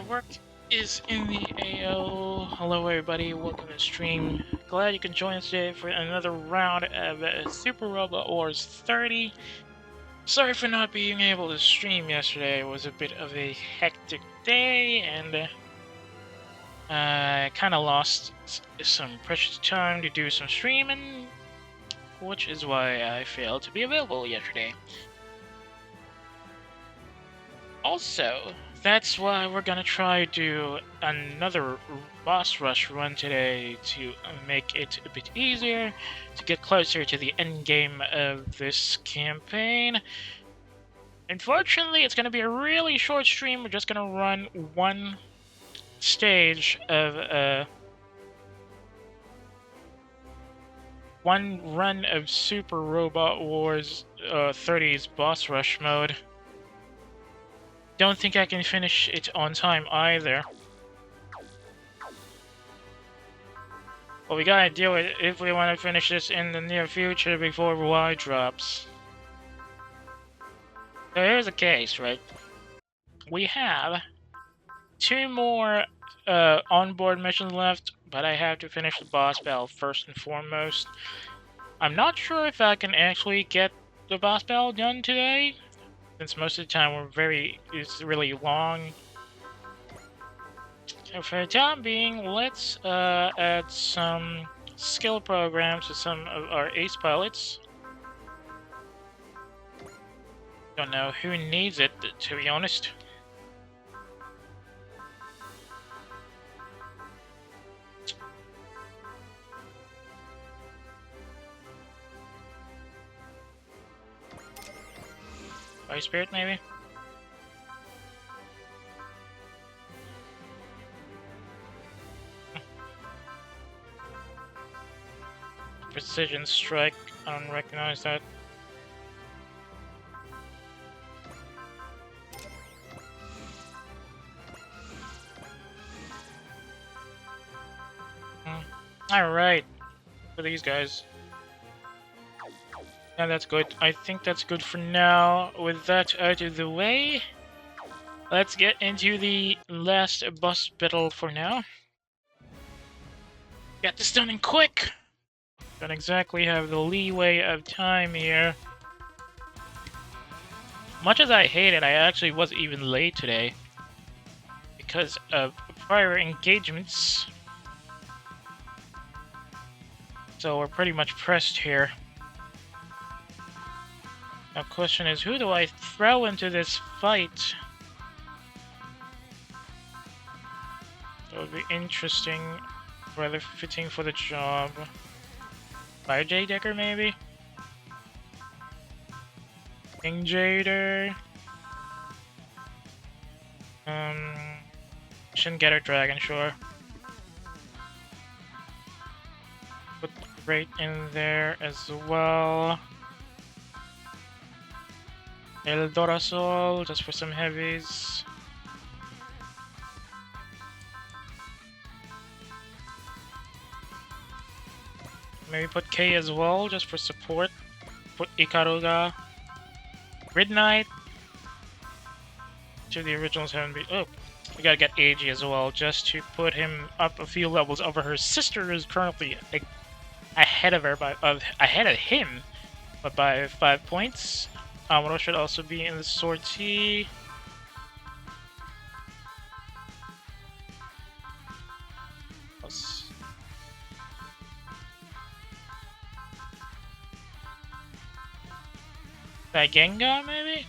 Work is in the AO. Hello, everybody. Welcome to the stream. Glad you can join us today for another round of Super Robot Wars 30. Sorry for not being able to stream yesterday. It was a bit of a hectic day, and I kind of lost some precious time to do some streaming, which is why I failed to be available yesterday. Also, that's why we're gonna try to do another boss rush run today to make it a bit easier, to get closer to the end game of this campaign. Unfortunately, it's gonna be a really short stream. We're just gonna run one stage of one run of Super Robot Wars 30's boss rush mode. Don't think I can finish it on time either. But we gotta do it if we want to finish this in the near future before Y drops. So here's the case, right? We have 2 more onboard missions left, but I have to finish the boss battle first and foremost. I'm not sure if I can actually get the boss battle done today, since most of the time it's really long. So for the time being, let's add some skill programs to some of our ace pilots. Don't know who needs it, to be honest. Fire Spirit, maybe? Precision Strike, I don't recognize that. Alright, for these guys. Yeah, that's good. I think that's good for now. With that out of the way, let's get into the last boss battle for now. Get this done in quick! Don't exactly have the leeway of time here. Much as I hate it, I actually wasn't even late today because of prior engagements. So we're pretty much pressed here. Now, question is, who do I throw into this fight? That would be interesting, rather fitting for the job. Fire J Decker, maybe? King Jader. Shouldn't get our Dragon, sure. Put Great in there as well. El Dorasol, just for some heavies. Maybe put K as well, just for support. Put Ikaruga. Grid Knight. To the originals haven't been. Oh, we gotta get AG as well, just to put him up a few levels over her sister, who's currently ahead of her ahead of him, but by 5 points. Amuro should also be in the sortie. Genga, maybe?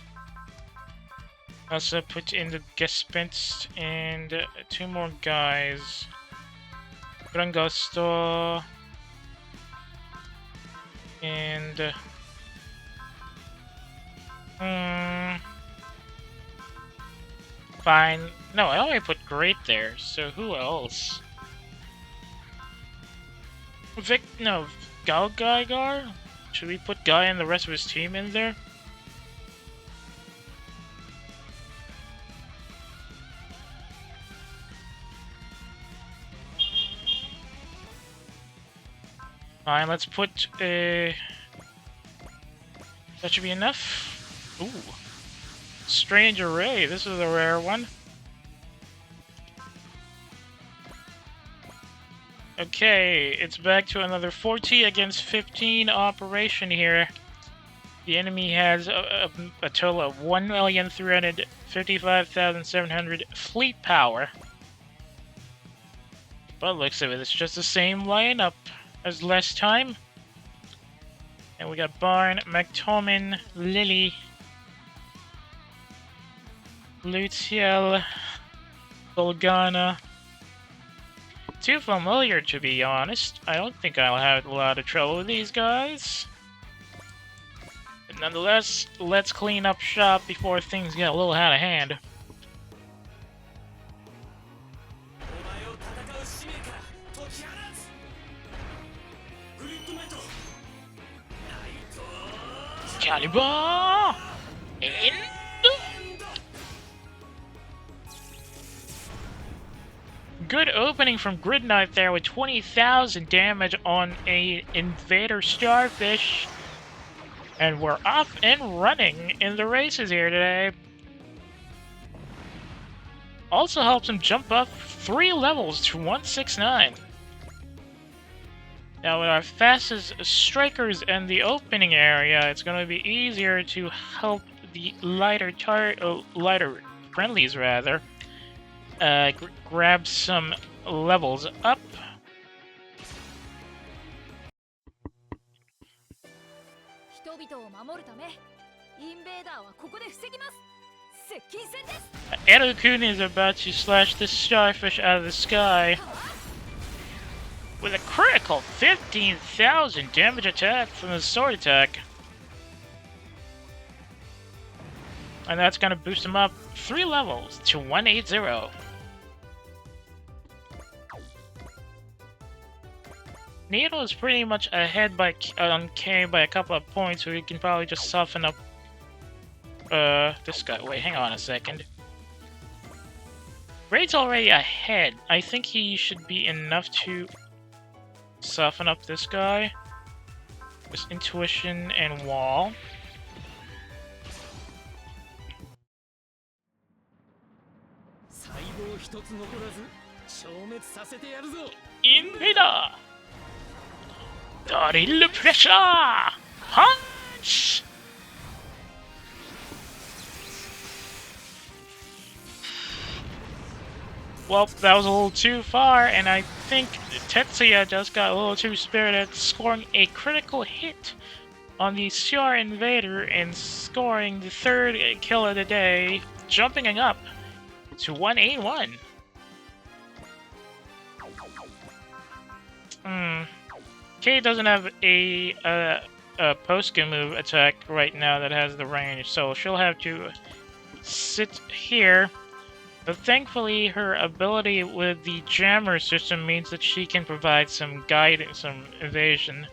Also put in the Gespinst and 2 more guys. Grangosto and fine. No, I only put Great there, so who else? Gal Gaigar? Should we put Guy and the rest of his team in there? Fine, let's put a... That should be enough. Ooh. Strange Array, this is a rare one. Okay, it's back to another 40 against 15 operation here. The enemy has a total of 1,355,700 fleet power. But looks of it, it's just the same lineup as last time. And we got Barn, McTomin, Lily, Lutiel, Bolgana. Too familiar, to be honest. I don't think I'll have a lot of trouble with these guys. But nonetheless, let's clean up shop before things get a little out of hand. Caliber! And... good opening from Grid Knight there with 20,000 damage on a Invader Starfish. And we're off and running in the races here today. Also helps him jump up 3 levels to 169. Now with our fastest strikers in the opening area, it's going to be easier to help the lighter friendlies rather. Grab some levels up. Erokun is about to slash this starfish out of the sky with a critical 15,000 damage attack from the sword attack. And that's going to boost him up 3 levels to 180. Needle is pretty much ahead on K by a couple of points, so we can probably just soften up this guy. Wait, hang on a second. Raid's already ahead. I think he should be enough to soften up this guy. Just intuition and wall. Invader! Daryl pressure! Punch! Well, that was a little too far, and I think Tetsuya just got a little too spirited, scoring a critical hit on the CR Invader and scoring the 3rd kill of the day, jumping up to 181. Kay doesn't have a post-game move attack right now that has the range, so she'll have to sit here. But thankfully, her ability with the jammer system means that she can provide some guidance, some evasion,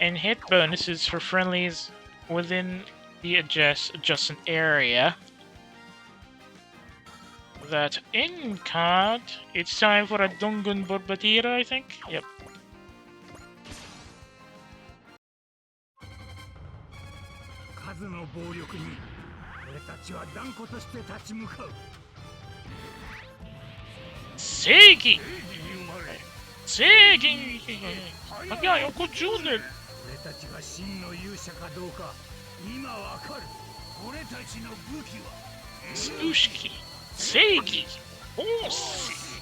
and hit bonuses for friendlies within the adjacent area. That in card, it's time for a Dungun Borbadira, I think. Yep. Seigi! Seigi! Again, Uncle Junior! Slushki! Seigi! Ossi!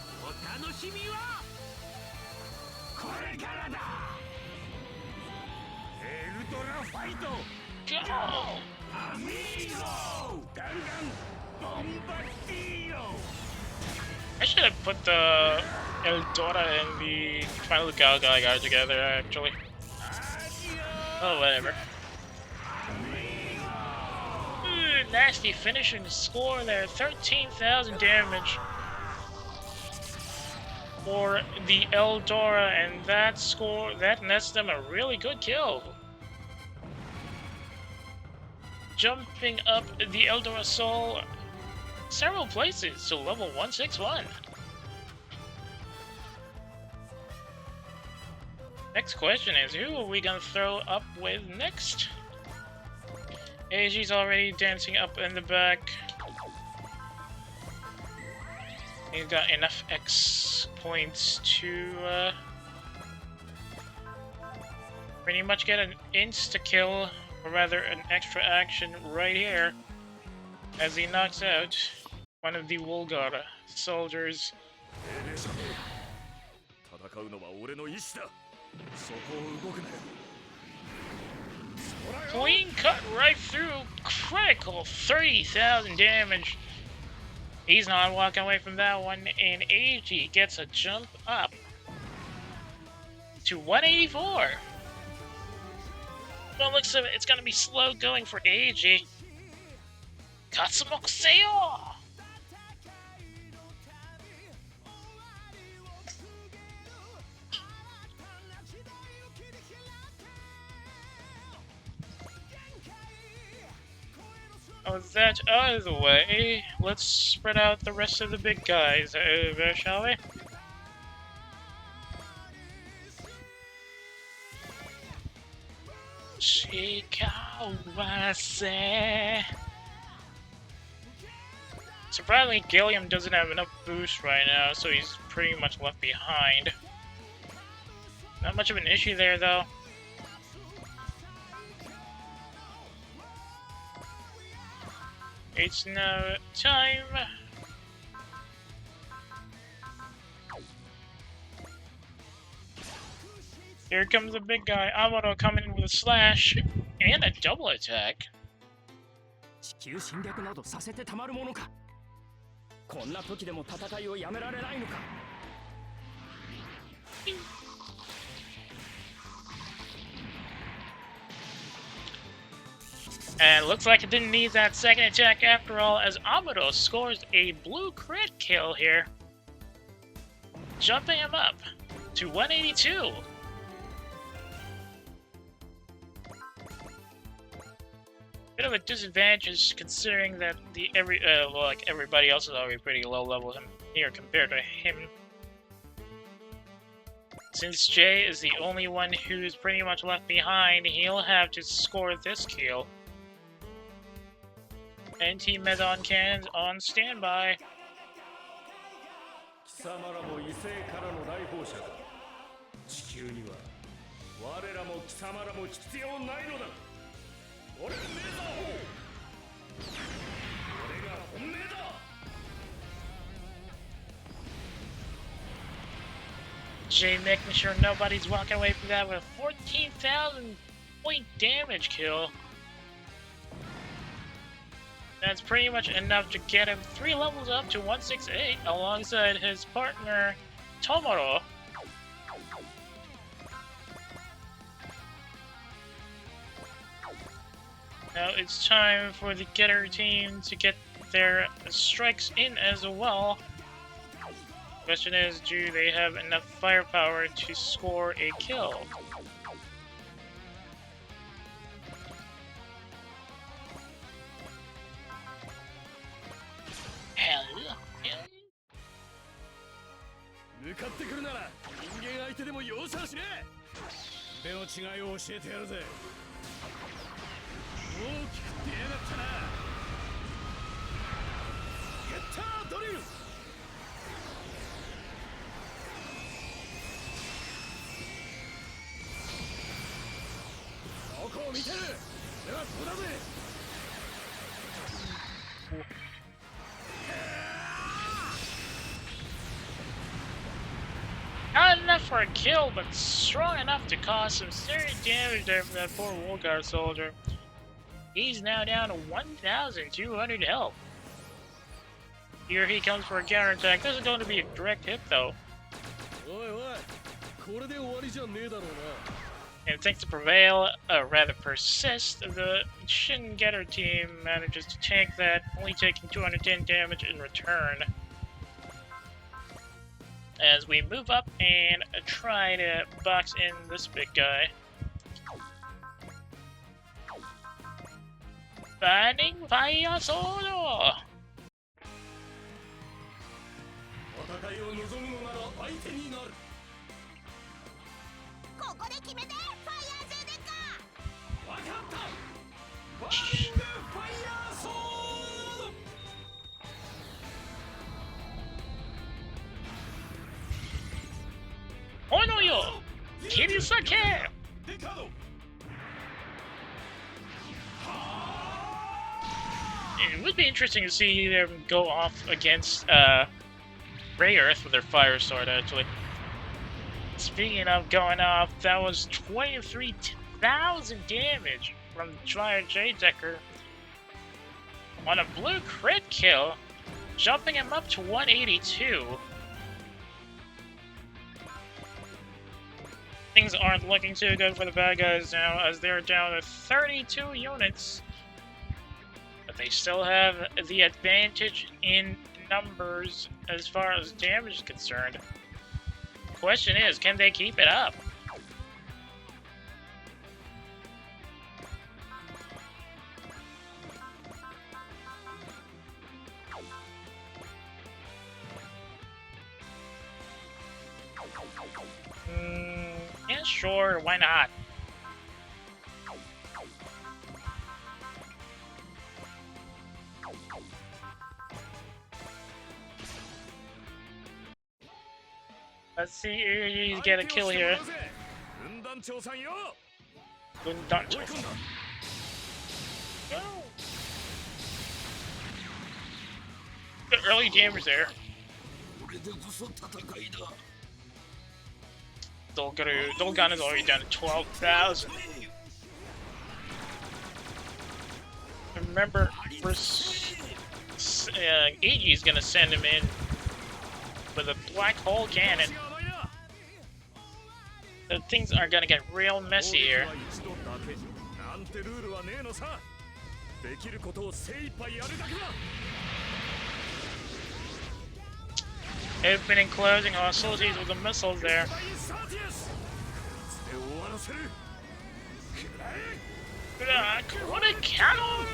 Go! I should have put the Eldora and the final guy together, actually. Oh, whatever. Ooh, nasty finishing score there. 13,000 damage for the Eldora, and that nets them a really good kill. Jumping up the Eldora Soul several places to level 161. Next question is, who are we gonna throw up with next? AG's already dancing up in the back. He's got enough X points to pretty much get an insta-kill, or rather an extra action right here, as he knocks out one of the Wolgar soldiers. Clean cut right through, critical 30,000 damage. He's not walking away from that one, and AG gets a jump up to 184. Well, looks like it's gonna be slow going for AG. Katsumokuseo! With that out of the way, let's spread out the rest of the big guys over, shall we? Shikawase. Surprisingly, Gilliam doesn't have enough boost right now, so he's pretty much left behind. Not much of an issue there, though. It's now time. Here comes the big guy, Amado, coming in with a slash and a double attack. And looks like it didn't need that second attack after all, as Amado scores a blue crit kill here, jumping him up to 182. Bit of a disadvantage considering that like everybody else is already pretty low level here compared to him. Since Jay is the only one who's pretty much left behind, he'll have to score this kill. Anti-Meton cannons on standby. Jay making sure nobody's walking away from that with a 14,000 point damage kill. That's pretty much enough to get him 3 levels up to 168 alongside his partner Tomoro. Now it's time for the Getter team to get their strikes in as well. Question is, do they have enough firepower to score a kill? Hell. 向かってくるなら人間相手でも容赦しねえ。腕の違いを教えてやるぜ。大きく出やがったな。ゲッタードリル。どこを見てる。俺はここだぜ。Not enough for a kill, but strong enough to cause some serious damage there for that poor Wolgar soldier. He's now down to 1,200 health. Here he comes for a counterattack. This is going to be a direct hit, though. And thanks to prevail, rather persist, the Shin Getter team manages to tank that, only taking 210 damage in return. As we move up and try to box in this big guy. Finding Fire Solo! Kirisake! It would be interesting to see them go off against Ray Earth with their fire sword, actually. Speaking of going off, that was 23,000 damage from the Triad J Decker on a blue crit kill, jumping him up to 182. Things aren't looking too good for the bad guys now, as they're down to 32 units. But they still have the advantage in numbers as far as damage is concerned. Question is, can they keep it up? Yeah, sure, why not? Let's see you get a kill here. Gundan-chosan. No. Good early damage there. Dolgan is already down to 12,000. Remember, AG is gonna send him in with a black hole cannon. So things are gonna get real messy here. Opening, closing hostilities with the missiles there. What a cannon!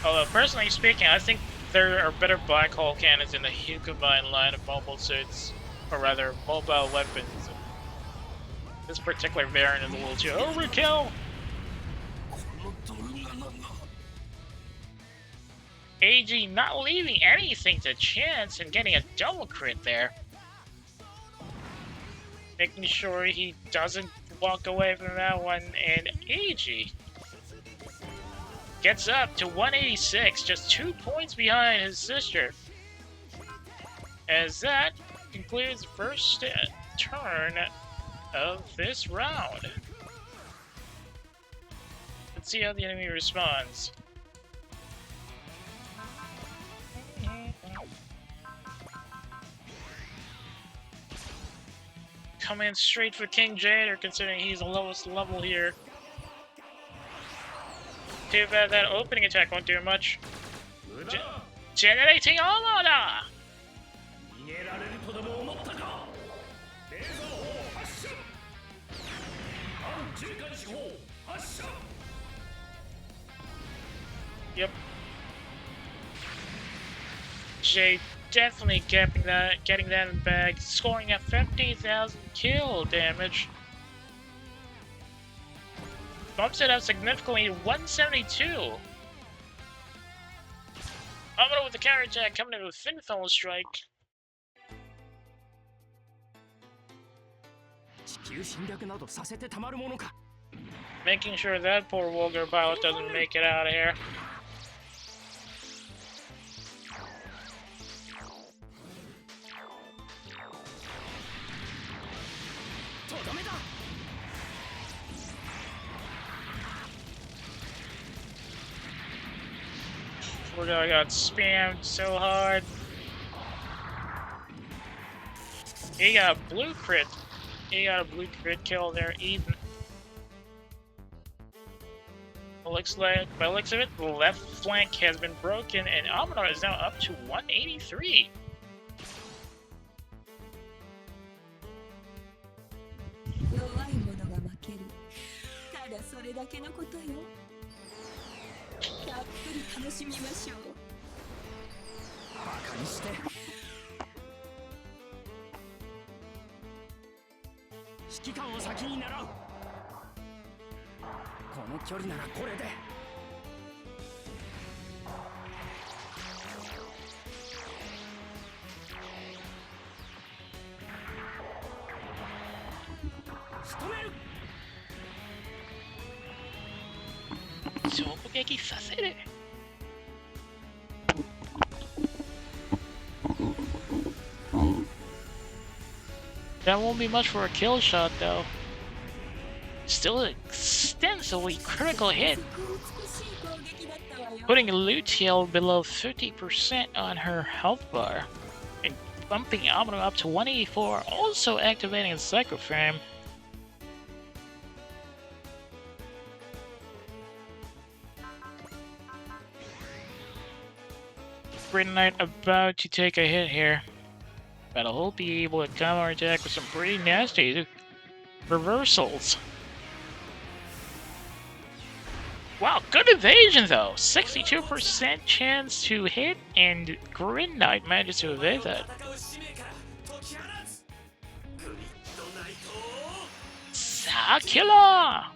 Although, personally speaking, I think there are better black hole cannons in the Hukubine line of mobile suits, or rather, mobile weapons. This particular variant is a little too overkill! AG not leaving anything to chance and getting a double crit there. Making sure he doesn't walk away from that one, and AG gets up to 186, just 2 points behind his sister. As that concludes the first turn of this round. Let's see how the enemy responds. Coming straight for King Jader, considering he's the lowest level here. Too bad that opening attack won't do much. Generating Armada! Yep. Jay definitely getting that in the bag, scoring at 50,000 kill damage. Bumps it up significantly to 172. Amado with the counter attack coming in with Finfell Strike. Making sure that poor Wolgar pilot doesn't make it out of here. Wolgar got spammed so hard. He got a blue crit. He got a blue crit kill there, even. Looks like, by the looks of it, the left flank has been broken, and Amador is now up to 183. 衝撃させる。That won't be much for a kill shot, though. Still an extensively critical hit, putting Lutiel below 50% on her health bar, and bumping Amino up to 184, also activating a Psycho Frame. Grid Knight about to take a hit here, but he'll be able to counter attack with some pretty nasty reversals. Wow, good evasion though! 62% chance to hit, and Grid Knight manages to evade that. Sakura!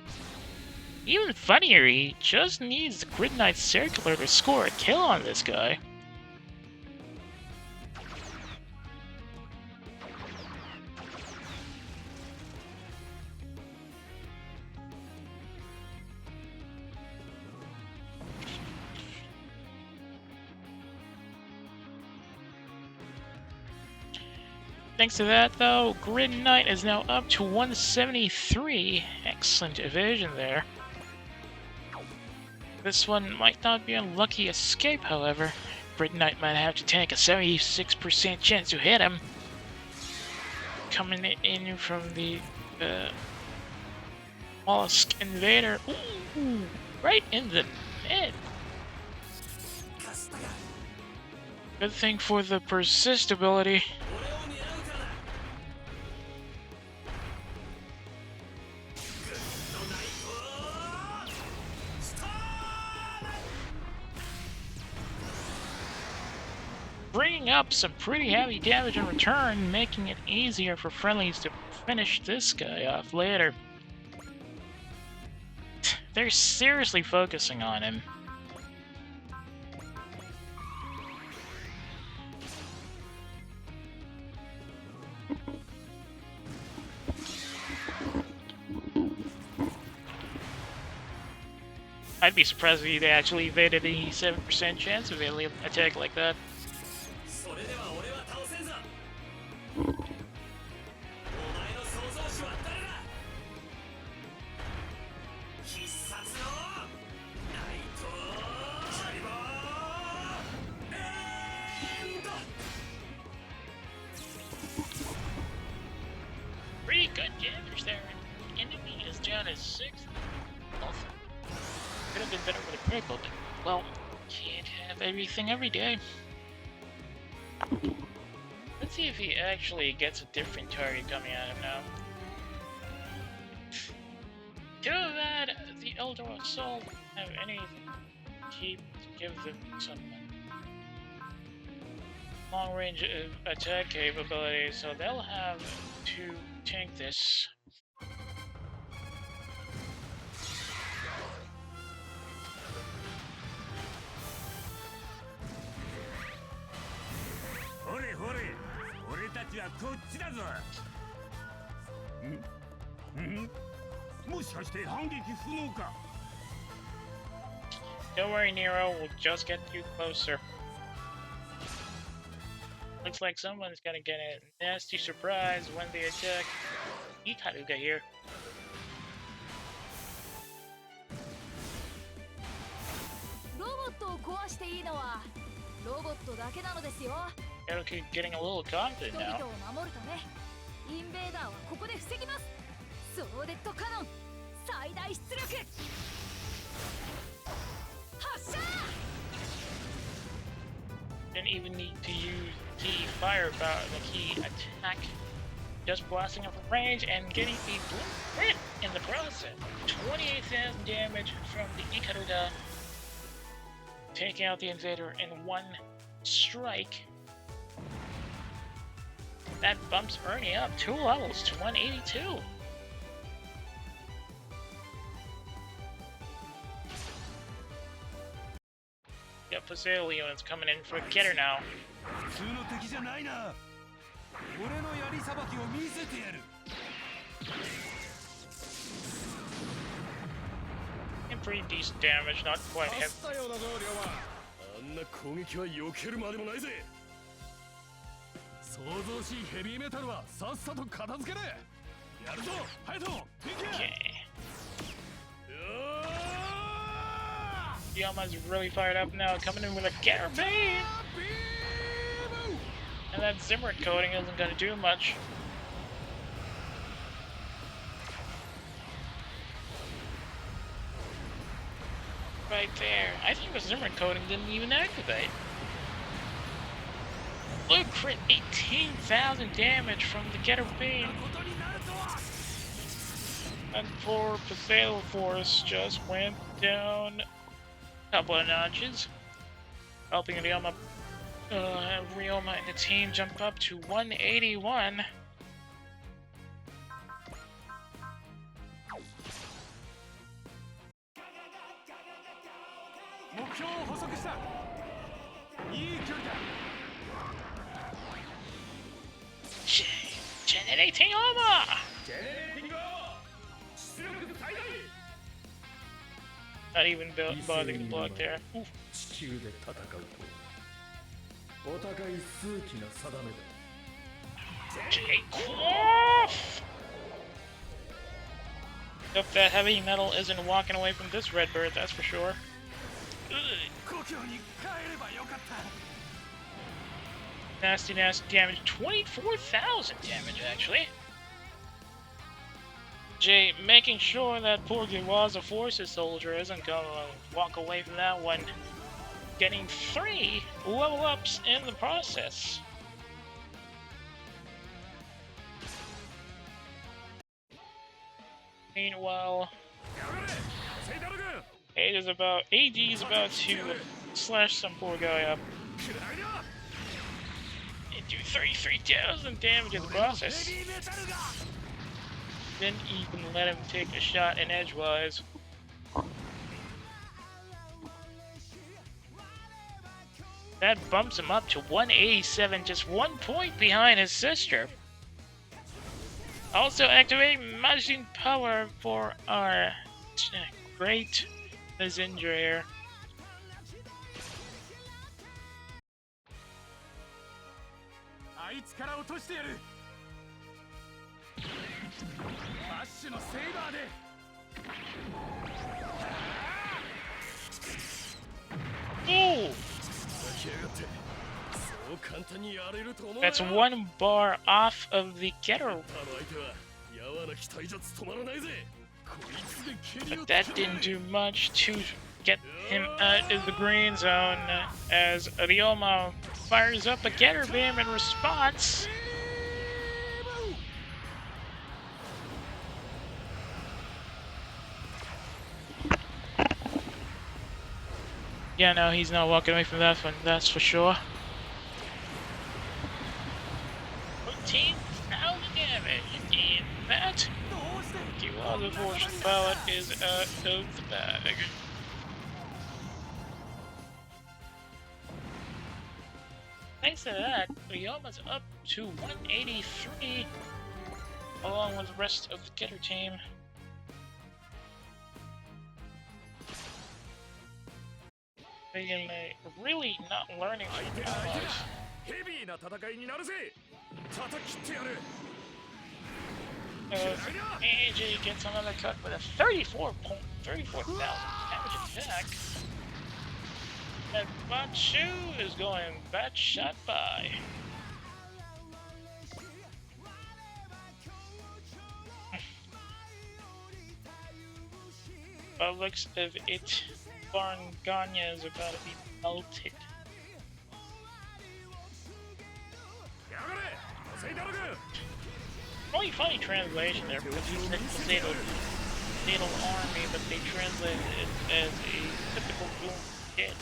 Even funnier, he just needs the Grid Knight Circular to score a kill on this guy. Thanks to that, though, Grid Knight is now up to 173. Excellent evasion there. This one might not be a lucky escape, however. Grid Knight might have to take a 76% chance to hit him. Coming in from the Mollusk Invader. Ooh, right in the mid. Good thing for the persist ability. Bringing up some pretty heavy damage in return, making it easier for friendlies to finish this guy off later. They're seriously focusing on him. I'd be surprised if he actually evaded the 7% chance of an attack like that. Pretty good damage there. Enemy is down at 6. Could have been better with a critical, but, well, can't have everything every day. Let's see if he actually gets a different target coming at him now. Too bad the Elder Assault have anything to give them some long-range attack capabilities, so they'll have to tank this. Don't worry, Nero, we'll just get you closer. Looks like someone's gonna get a nasty surprise when they attack Ikaruga here. It'll keep getting a little confident now. Didn't even need to use key firepower, the key attack. Just blasting up the range and getting the blue crit in the process. 28,000 damage from the Ikaruga. Taking out the Invader in one strike. That bumps Ernie up 2 levels to 182. Yep, Facilion's coming in for a getter now. pretty decent damage, not quite heavy. 助かったようだぞ龍馬。あんな攻撃は避けるまでもないぜ。想像しいヘビーメタルはさっさと片付けれ。やるぞハヤト。 Okay. Yama's really fired up now, coming in with a getter beam! And that Zimmer coating isn't gonna do much. Right there. I think the Zimmer coating didn't even activate. Blue crit 18,000 damage from the getter beam. And poor Paseo Force just went down a couple of notches, helping Ryoma and the team jump up to 181. Generating armor! Not even bothering to block there. Oof. Take off! Hope that heavy metal isn't walking away from this Redbird, that's for sure. Nasty, nasty damage. 24,000 damage, actually. Jay making sure that poor Giwaza Forces soldier isn't gonna walk away from that one. Getting 3 level ups in the process. Meanwhile, AD is about to slash some poor guy up. And do 33,000 damage in the process. Didn't even let him take a shot in edgewise. That bumps him up to 187, just 1 point behind his sister. Also activate Majin Power for our great Mazinger here. Ooh! That's 1 bar off of the getter. But that didn't do much to get him out of the green zone as Ryoma fires up a getter beam in response. Yeah, no, he's not walking away from that one, that's for sure. 14,000 damage, and that Kiwaza Fortune Palette is out of the bag. Thanks to that, Ryoma's up to 183, along with the rest of the getter team. They're really not learning from the allies. AJ gets another cut with a 34,000 damage attack. And Bachu is going bat shot by. By the looks of it, Barnganya is about to be melted. Really funny translation there, because he said Fatal Army, but they translated it as a typical Doom kid.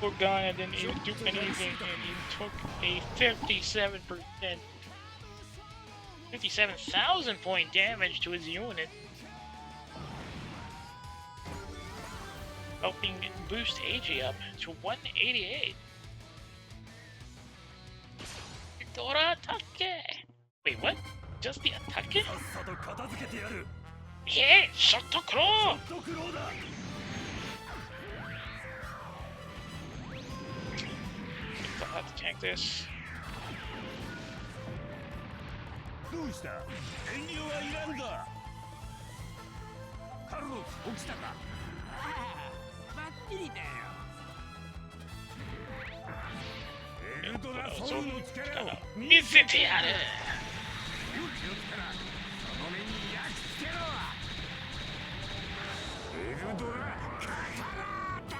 Poor Gaia didn't even do anything, and he took a 57,000 point damage to his unit. helping boost AG up to 188. Dora Take! Wait, what? Just the attack? さっさと片付けてやる Yeah, shot to claw! ドクローだ I'll have to tank this. どうした遠慮はいらんだカルロス起きたかああバッチリだよエルドラソウルの力を見せてやる勇気をつけらその目に焼き付けろエルドラカタラータ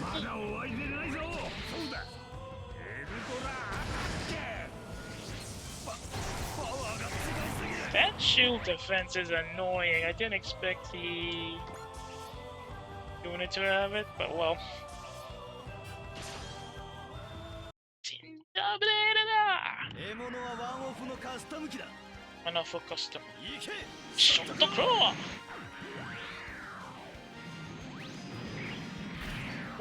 まだ終わりでないぞそうだエルドラアタック That shield defense is annoying. I didn't expect the unit to have it, but well. Enough for custom. Shot the claw!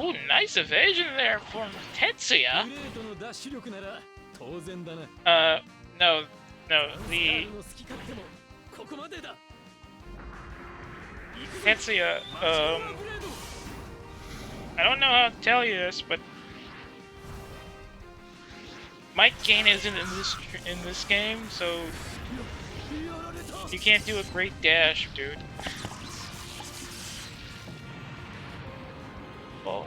Ooh, nice evasion there from Tetsuya. No, the Tetsuya, I don't know how to tell you this, but mic gain isn't in this game, so you can't do a great dash, dude. Well,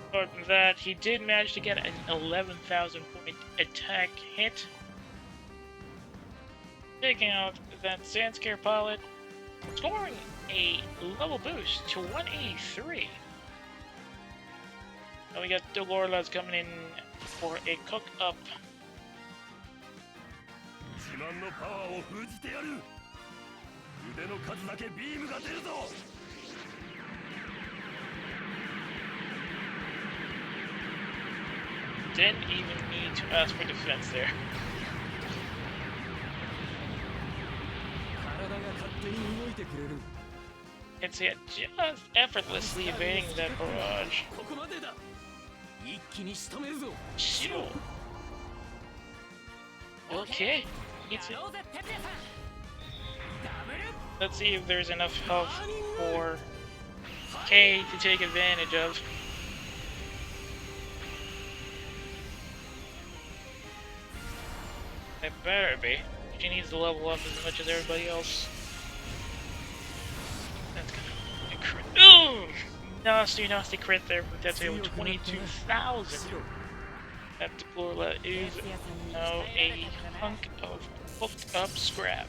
apart from that, he did manage to get an 11,000 point attack hit. Taking out that Sandscare pilot, scoring a level boost to 183. Now we got Dolorlas coming in for a cook up. Didn't even need to ask for defense there. It's just effortlessly evading that barrage. Sure. Okay. Let's see if there's enough health for K to take advantage of. It better be. She needs to level up as much as everybody else. That's gonna be a crit. Ooh! Nasty crit there from Tetsuya with 22,000. That Deplorla is now a hunk of hooked up scrap.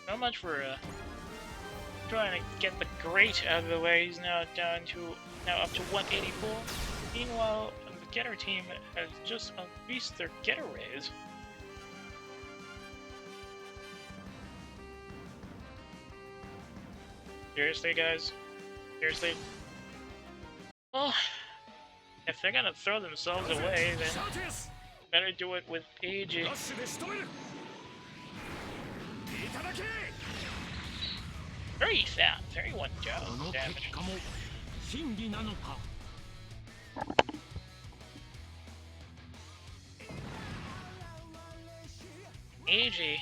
Not much for trying to get the great out of the way. He's now up to 184. Meanwhile, the Getter team has just unleashed their Getter raise. Seriously, guys? Seriously? Well, if they're gonna throw themselves away, then better do it with AG. 31 damage. AG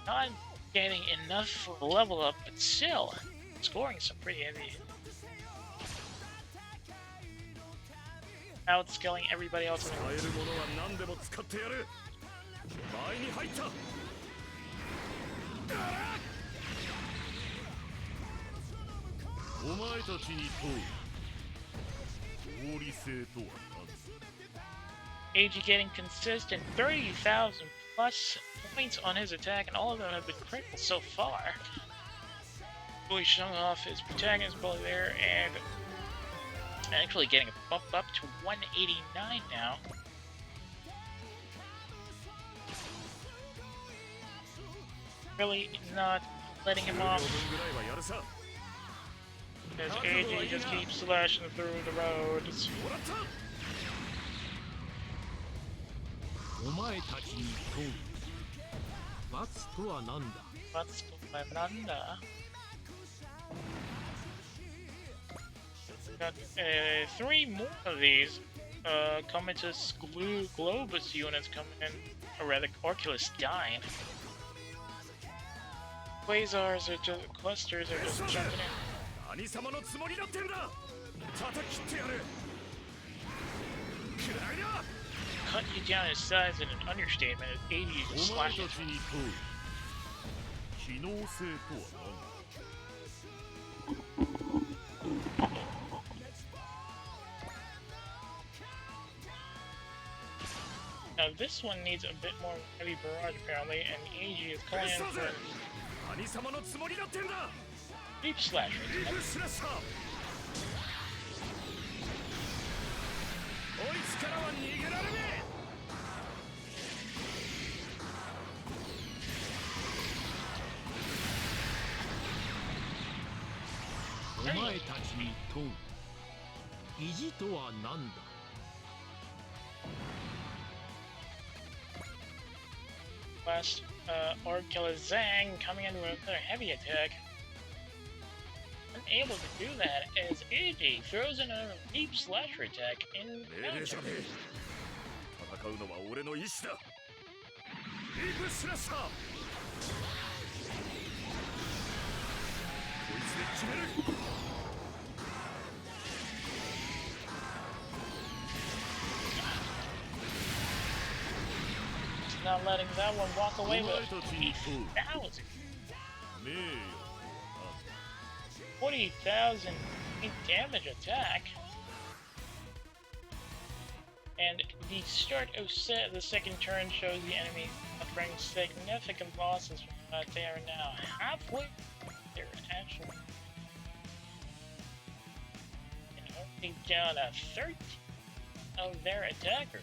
not getting enough for a level up, but still scoring some pretty heavy. Outscaling everybody else in the room. お前たちに問う合理性とは何 AG getting consistent 30,000 plus points on his attack, and all of them have been critical so far. Really showing off his protagonist ability there, and actually getting a bump up to 189 now. Really not letting him off. As AG just keeps slashing through the roads. お前たちに問う。罰とは何だ。 What's going on there? Got 3 more of these Cometous Globus units coming in, or rather Orculus dying. Quasars are just, clusters are just jumping in. 何様のつもりだってんだ。叩き切ってやる。くらいだ。 Cut you down in size in an understatement as 80s お前たち slashing. に問う。機能性とは何だ。 Now this one needs a bit more heavy barrage apparently, and AG is calling in for 何様のつもりだってんだ。 Deep Slasher. リーフスラッシャー。こいつからは逃げられねえ。 お前たちに問う。意地とは何だ。 Last Orculus Zang coming in with another heavy attack. Unable to do that as AG throws in a Deep Slasher attack in 命令じゃねえ。戦うのは俺の意志だ。リーフスラッシャー。こいつで決める。 Not letting that one walk away with 40,000. 名誉。 40,000 damage attack. And the start of the second turn shows the enemy suffering significant losses. They are now halfway. They're actually only down a third of their attackers.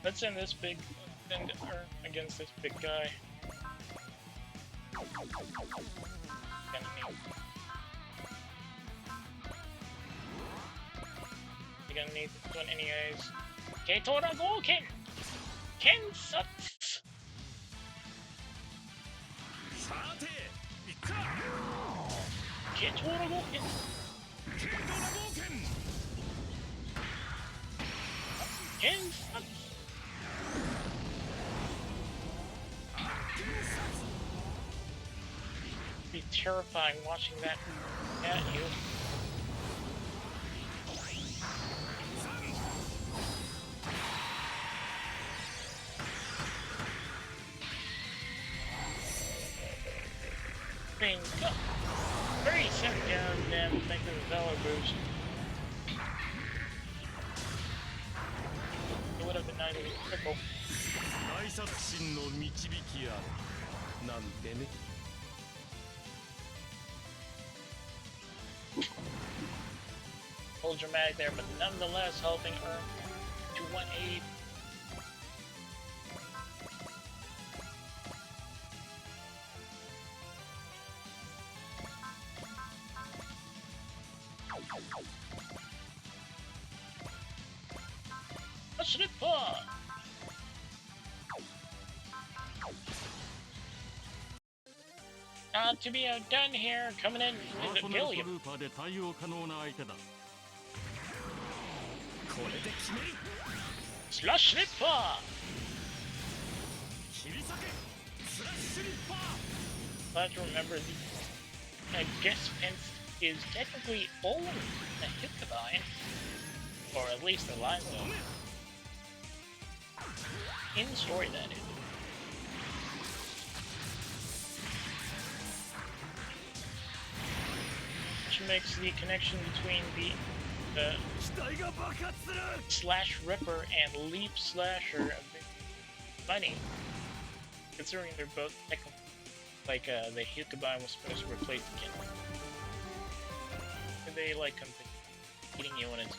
Let's send this big against this big guy. You're gonna need this one anyways. Keyta go Ken! Ken sucks! Keyta go Ken! Ken sucks! Be terrifying watching that at you. Being 37 down, damn, thanks to the Valor boost. It would have been nice to be crippled. 大殺神の導きある。なんてね。 A little dramatic there, but nonetheless helping her to 180. Slipper! To be outdone here, coming in is a kill you. Slash Slipper! I have to remember the guest fence is technically only a hit divine, or at least a line zone. In story, that is. Which makes the connection between the Slash Ripper and Leap Slasher a bit funny, considering they're both technically like the hit combine was supposed to replace the Ken. And they like competing units.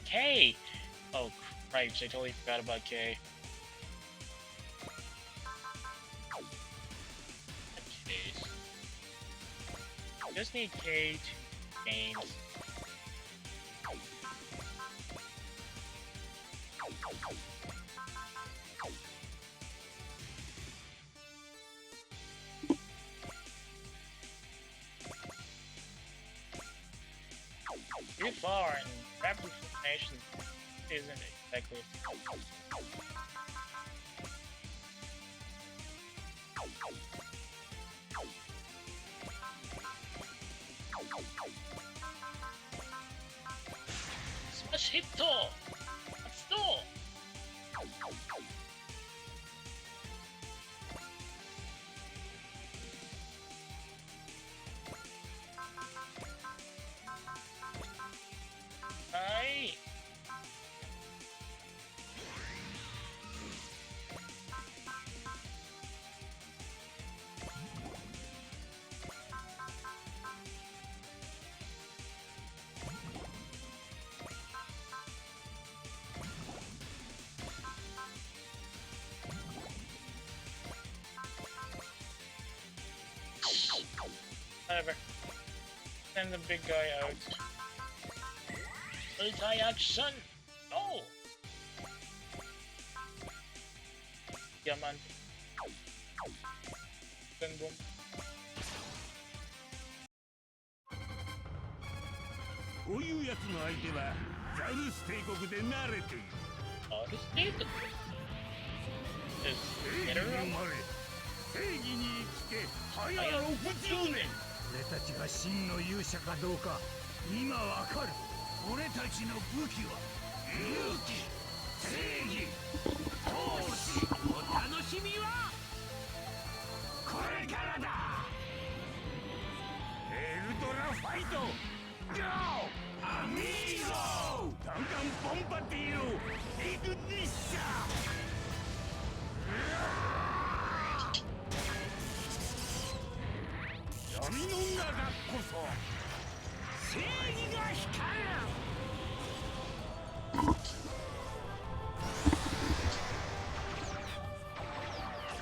K! Oh cripes, I totally forgot about K. Case. Just need K to games. Too far, and rapid formation isn't exactly. Smash hit! Let's go! Aye. Whatever. Send the big guy out. Multi-action! Oh! Diamant. Then boom. Is it around? 正義に生きて早60年俺たちが真の勇者かどうか今わかる俺たちの武器は勇気正義闘志お楽しみはこれからだエルドラファイト GO! Amigo! ガンガンボンバディオイグニッシャ闇の中こそ正義が光る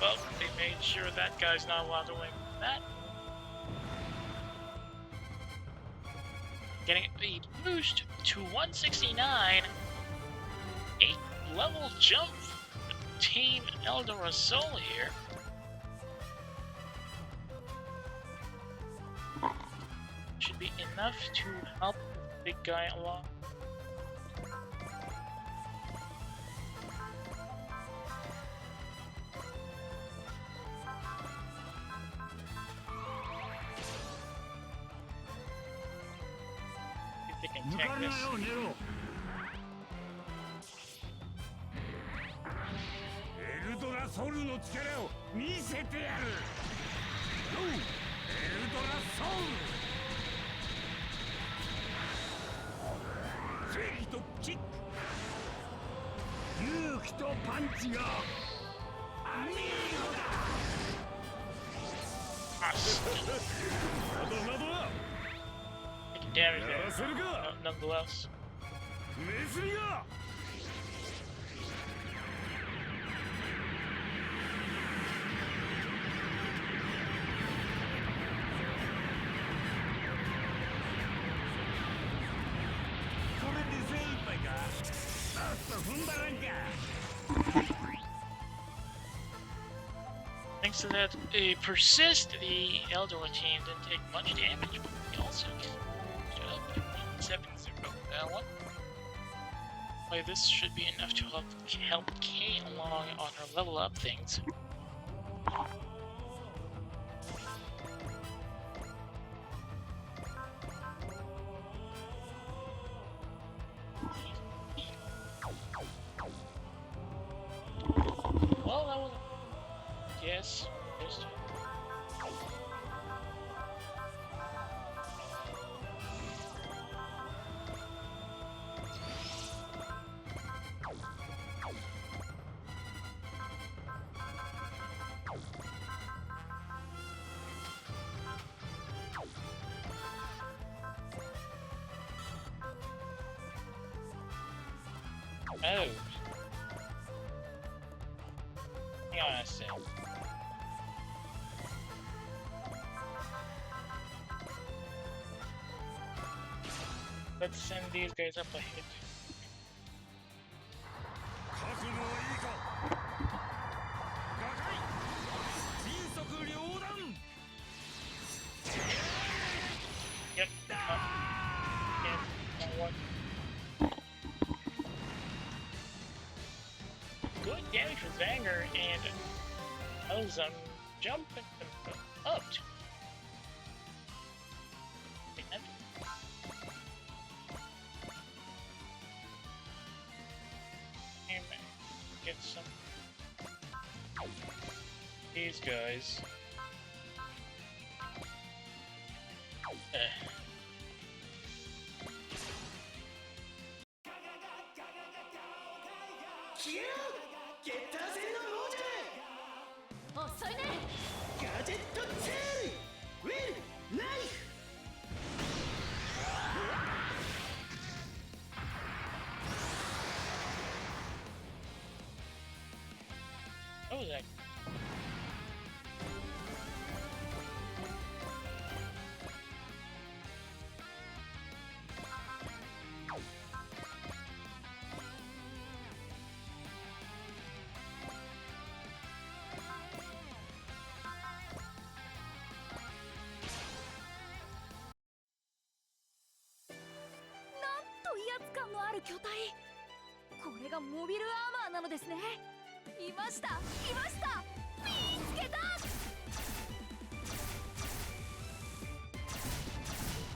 Well, they made sure that guy's not allowed to win that. Getting a boost to 169. A level jump for Team Eldorasol here. Should be enough to help the big guy along. See if they can tank this. Eldora Soul の力を見せてやる。エルドラソウル。 正義とキック勇気とパンチがアミーゴだ まだまだ Taking damage there, nonetheless. ネズミが Thanks to that persist, the Eldor team didn't take much damage, but we also stood up 7-0 that one. Why, this should be enough to help Kay along on her level up things. Well, that was... Yes, just... Oh. Hang on a sec. Let's send these guys up ahead. 覚悟はいいか。打開迅速両断。 Yep. One. Good damage with Zanger and jump up. And get some these guys. What was that?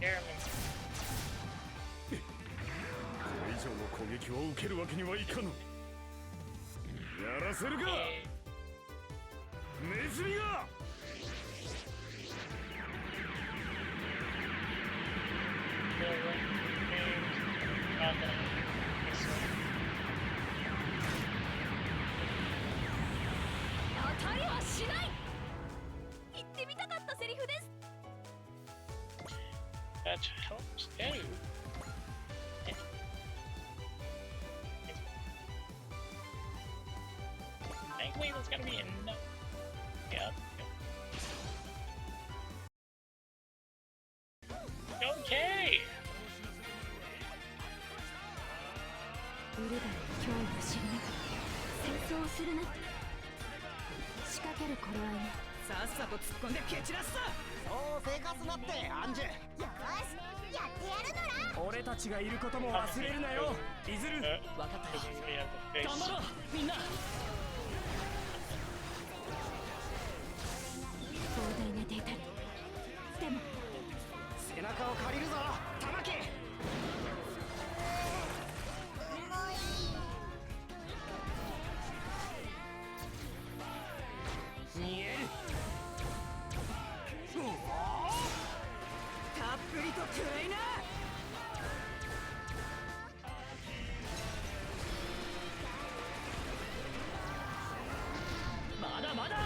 Airman. これ以上の攻撃を受けるわけにはいかぬ。やらせるか。ネズミが。 That helps. Oh. Thankfully, that's gonna be enough. Yeah. Okay. ウルダの脅威を知りながら戦争をするな。仕掛ける頃合いね。さっさと突っ込んで蹴散らすさ。そう生活なってアンジュ。よし、やってやるなら。俺たちがいることも忘れるなよ。いずる。わかったよ。 頑張ろう、みんな。膨大なデータに。でも背中を借りるぞ、玉木。見える。たっぷりと食いな。まだまだ。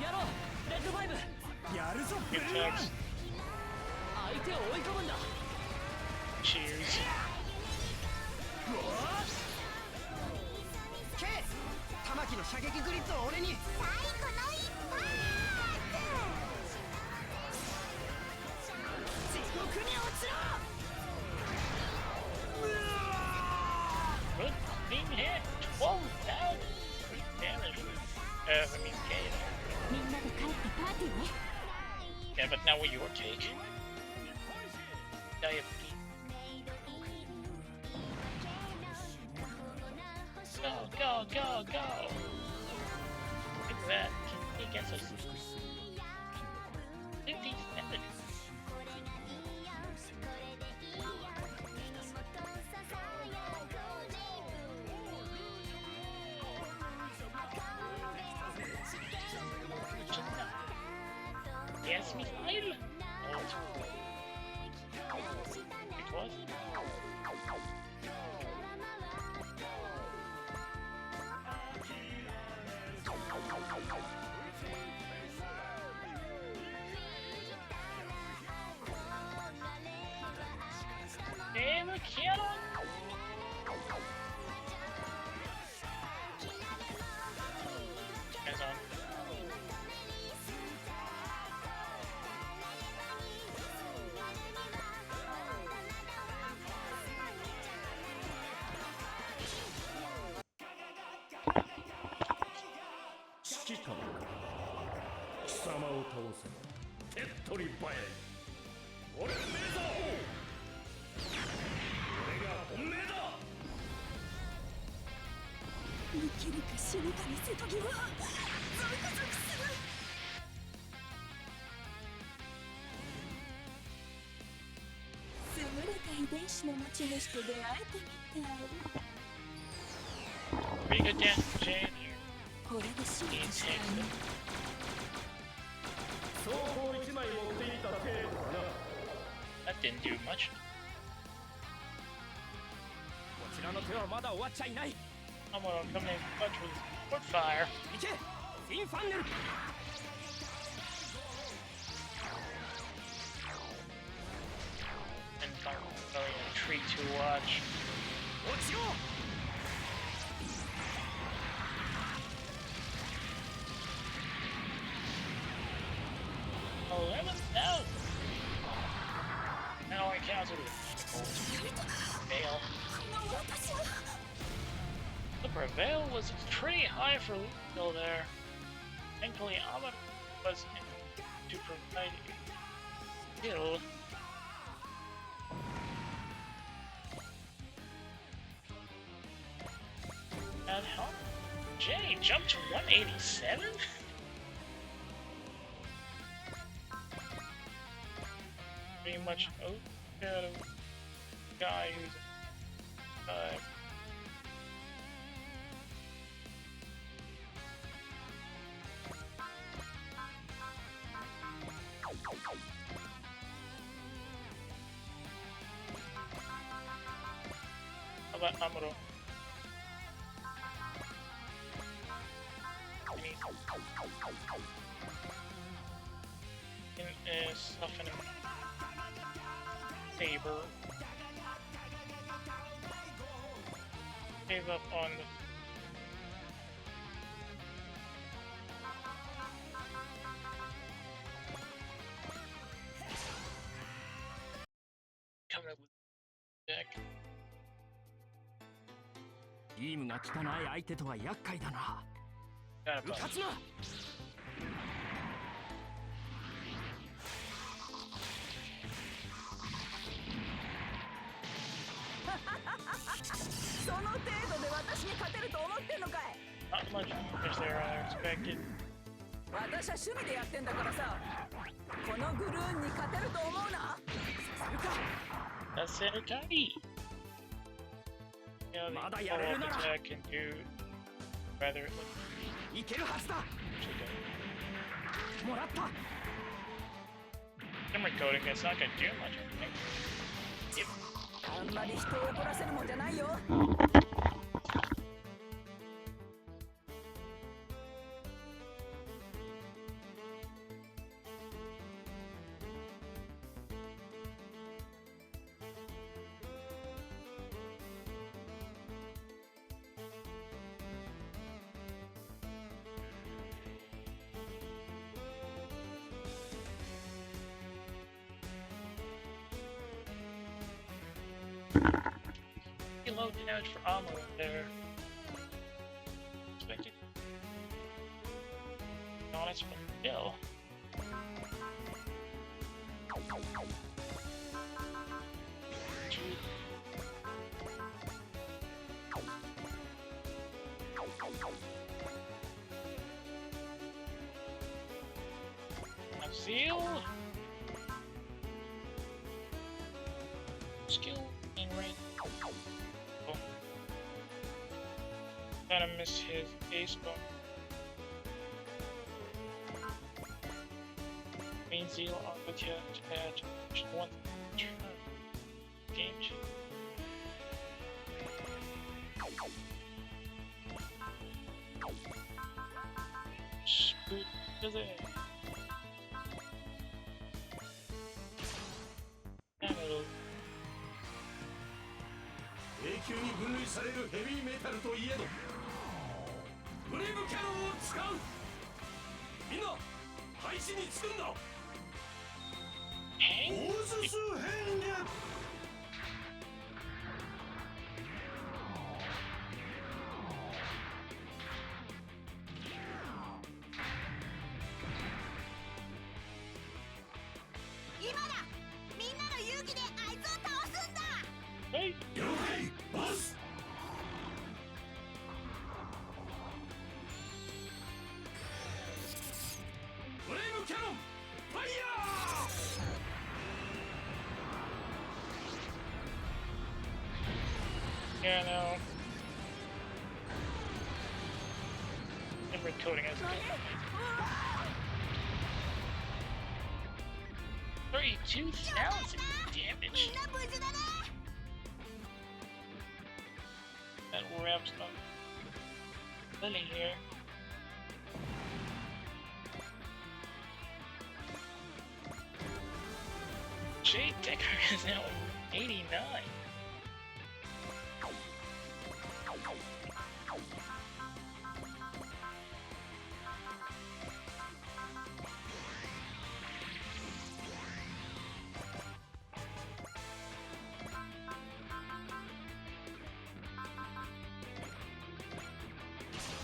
やろう、レッドファイブ。やるぞ、ブルーマン。相手を追い込むんだ。 Cheers. ケース、玉木の射撃グリッドを俺に。最後の一発。地獄に落ちろ。 Good being hit. 12,000 damage. I mean, Keyta. みんなで帰ってパーティーね。 Yeah, but now with your take. Diabetes. Go, go, go, go! Look at that. He gets us 50 damage. Yes, missile? Oh, it was? Damn, Keyta! 指揮官か。貴様を倒せば手っ取り早い。俺メザー王、俺が本命だ。生きるか死ぬかの瀬戸際、ゾクゾクする。優れた遺伝子の持ち主と出会えてみたい。 Pretty good dance change. これで真実したいね。装甲一枚持っていた程度だな。 That didn't do much. こちらの手はまだ終わっちゃいない。 I'm gonna come in clutch with foot fire. 行けインファンネル。 And I'm really a treat to watch. 落ちよう。 11? No! Now I counted it. Prevail. The prevail was pretty high for Lucille there. Thankfully, Amon was in to provide a kill. And how? Jay jumped to 187? Pretty much kind of guy who's how about Amuro? In softening saber. Gave up on the coming up with deck. ビームが効かない相手とは厄介だな。 Got a うかつな。 その程度で私に勝てると思ってんのかい。 Not much damage there I expected. 私は趣味でやってんだからさ。このグルーンに勝てると思うな。That's Senokami. Yeah, the follow-up attack can do rather. いけるはずだ。もらった。 Memory coding, it's not gonna do much, I think. あんまり人を怒らせるもんじゃないよ。 Low damage for armor there. Expected. Honest, but still. Seal. Skill in range. Kinda miss his ace bone. Main zeal on the chat one turn. Game change. Spoot to the and it'll 永久に分類されるヘビーメタルといえどブレイブキャノンを使う。みんな配置につくんだ。オーズス変略。right? Yeah, no. Never coding as good. 32,000 damage. That wraps up Lily here. Jade Decker is now 89.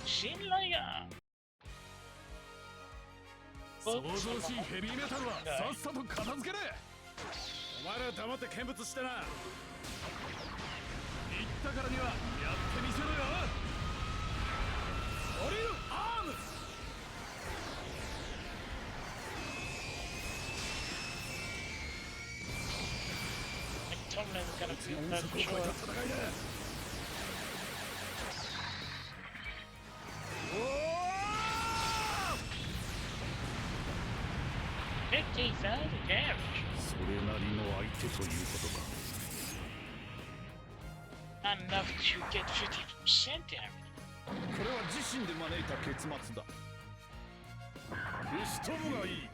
Shinlaya! 想像しいヘビーメタルはさっさと片付けれ。お前ら黙って見物してな。言ったからにはやってみせろよ。降りるアーム。Tomlin's gonna feel that short. $50,000 damage. それなりの相手ということか。Not enough to get 50% damage. これは自身で招いた結末だ。打ち飛ぶがいい。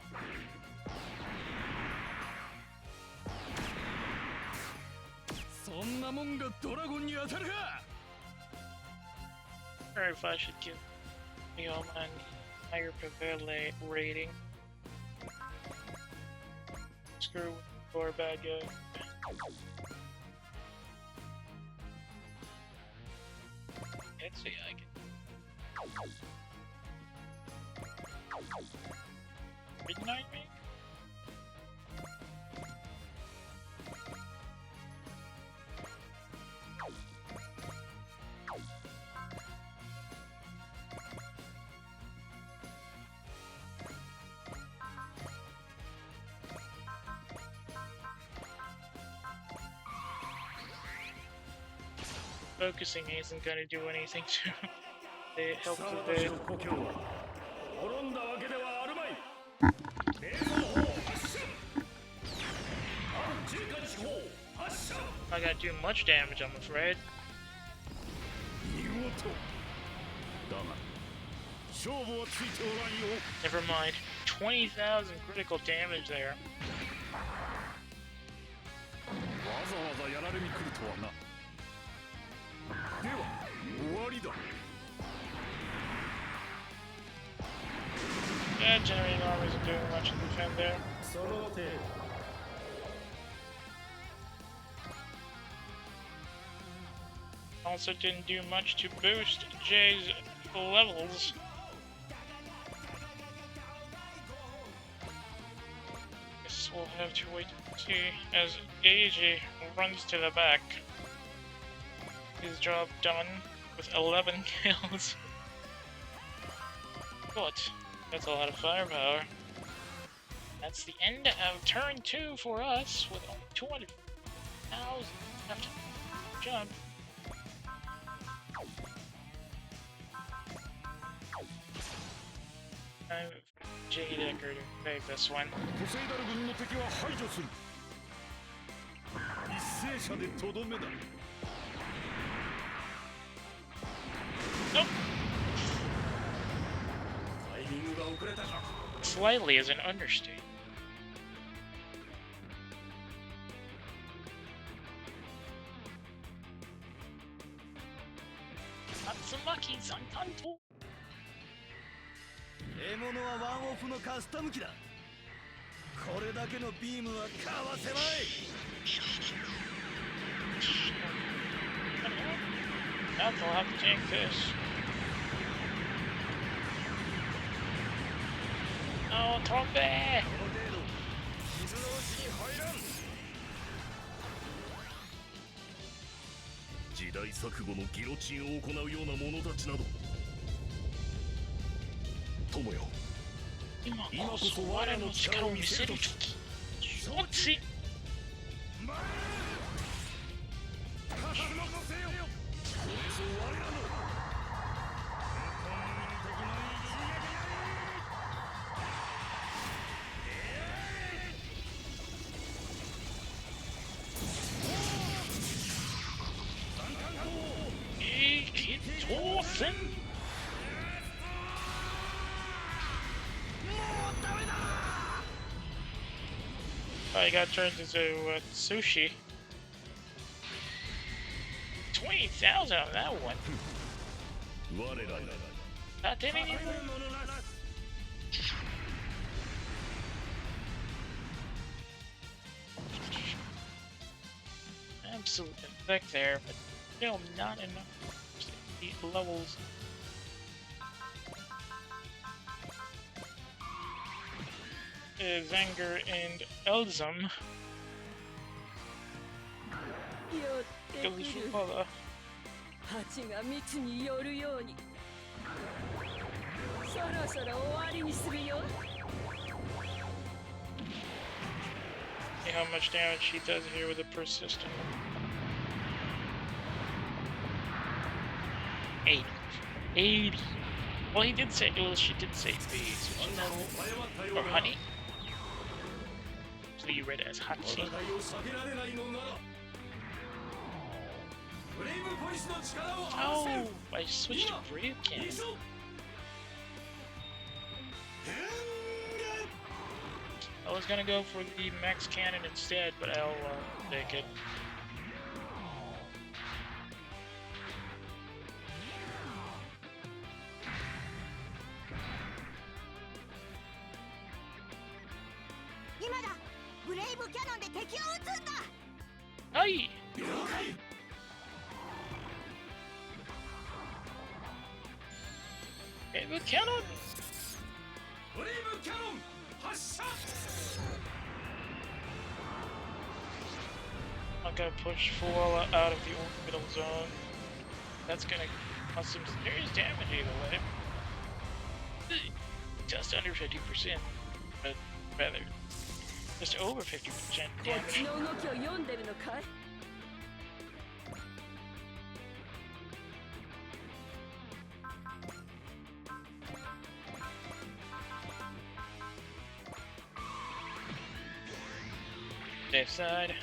そんなもんがドラゴンに当たるか。 Or if I should give the old man higher prevail rating. Screw or bad guy. Let's see, I can. Midnight me? Focusing isn't gonna do anything to help the bit. I gotta do much damage, I'm afraid. Never mind. 20,000 critical damage there. Yeah, generating armor isn't doing much to defend there. Also didn't do much to boost Jay's levels. Guess we'll have to wait and see as AJ runs to the back. His job done with 11 kills. But that's a lot of firepower. That's the end of turn 2 for us with only 200,000 left to jump. I'm J Decker to take this one. Nope. Slightly is an understatement. Natsumaki's uncontrolled. 獲物はワンオフのカスタム機だ。これだけのビームはかわせない。I'll have to take this. Oh, Tombe! 代錯誤のギロチンを行うような者たちなど友よ、今こそ我の力を見せる時。承知。当選。I got turned into sushi. 20,000 on that one. Not any anymore. Absolute effect there, but still not enough to beat levels. Zanger and Elzum. Goes 蜂が蜜によるようにそろそろ終わりにするよ See how much damage she does here with the persistent. 80. 80. Well, he did say, well, she did say bees, or honey. So you read it as honey. Oh, I switched to brave cannon. I was gonna go for the max cannon instead, but I'll take it. Hey! Brave cannon! I'm gonna push full out of the orbital zone. That's gonna cause some serious damage either way. Just under 50%, but rather, just over 50% damage. Safe side.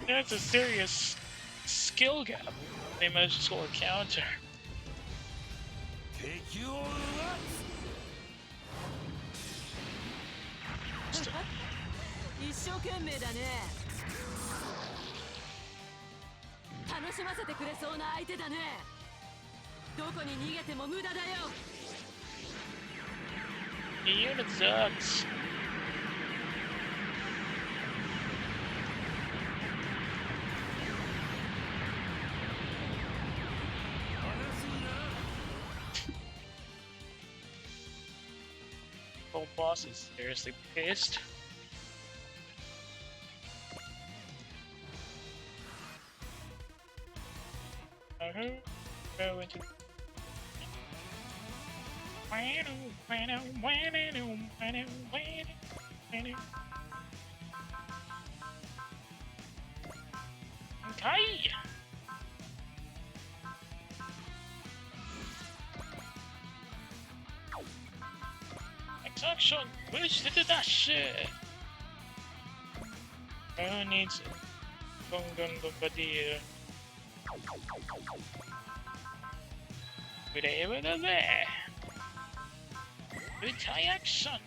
That's a serious skill gap. They managed to score a counter. The unit sucks. Old boss is seriously pissed. Go into okay. Action! Push to the dash! Who needs Gongon Bombardier? With a there! With high action!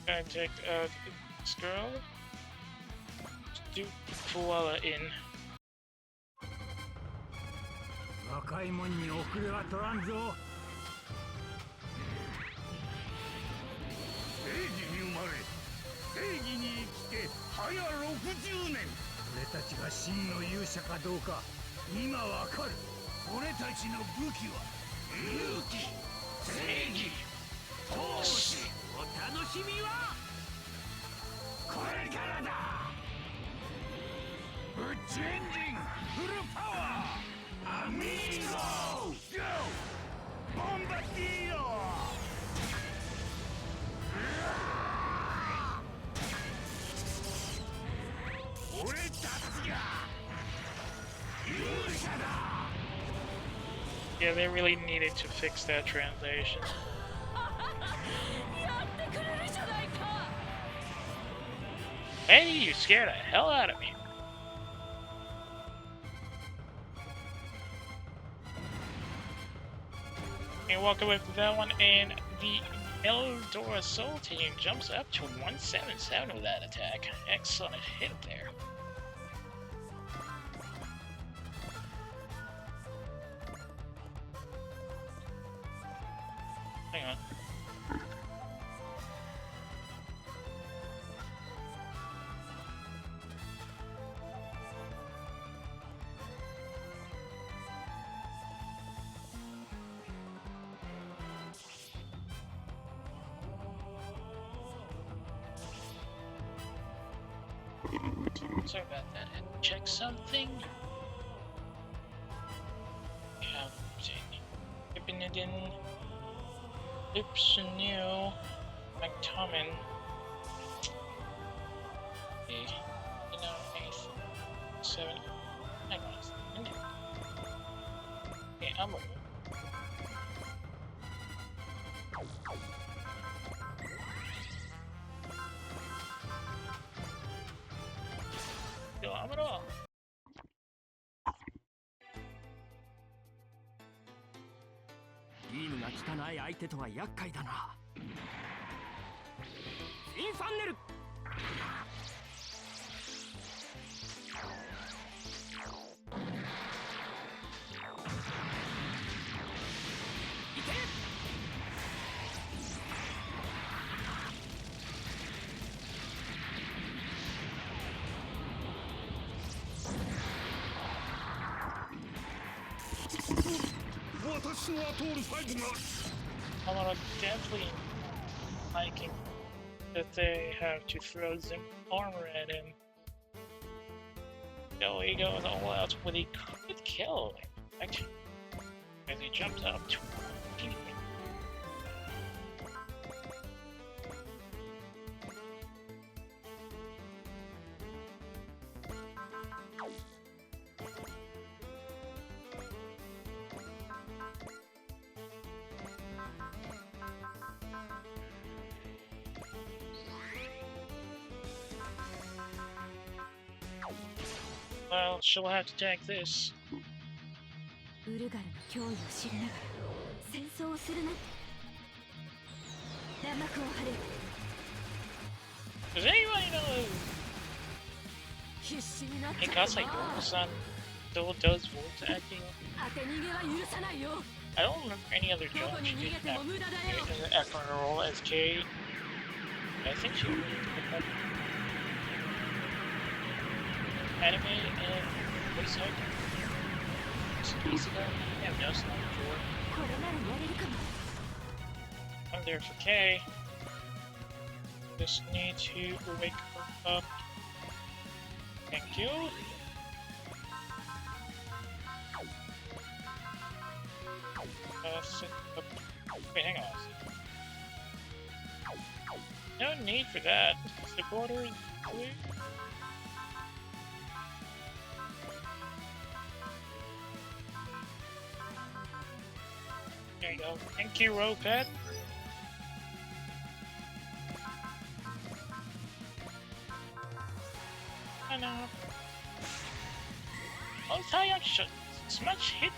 Gonna take out this girl. Do Koala in. 若いもんに遅れは取らんぞ。正義に生まれ、正義に生きて早60年。俺たちが真の勇者かどうか今わかる。俺たちの武器は勇気、正義、Changing full power! Amigo! Go! Bombardiro! 俺たちが勇者だ Yeah, they really needed to fix that translation. Hey, you scared the hell out of me. And welcome with that one, and the Eldora Soul team jumps up to 177 with that attack. Excellent hit there. Hang on. Sorry about that. I had to check something. Keeping it in. Oops, new. McTomin. Okay. 7. Hang on a second. Okay, I'm over. I'm at all. ビームが汚い相手とは厄介だな。インファンネル。いけ。I'm definitely liking that they have to throw some armor at him. So he goes all out with a crit kill, actually, as he jumps up to 14. Well, she'll have to take this. Does anybody know Mikasa Yoko-san still does voice acting? I don't remember any other job she did after her role as Kay. I think she really picked up anime and voice acting. Years ago, I have no knowledge for. I'm there for Kay. Just need to wake her up. Thank you. Wait, hang on. No need for that. Is the border clear? There you go. Thank you, Ropet. I know. Multi-action. Smash hit.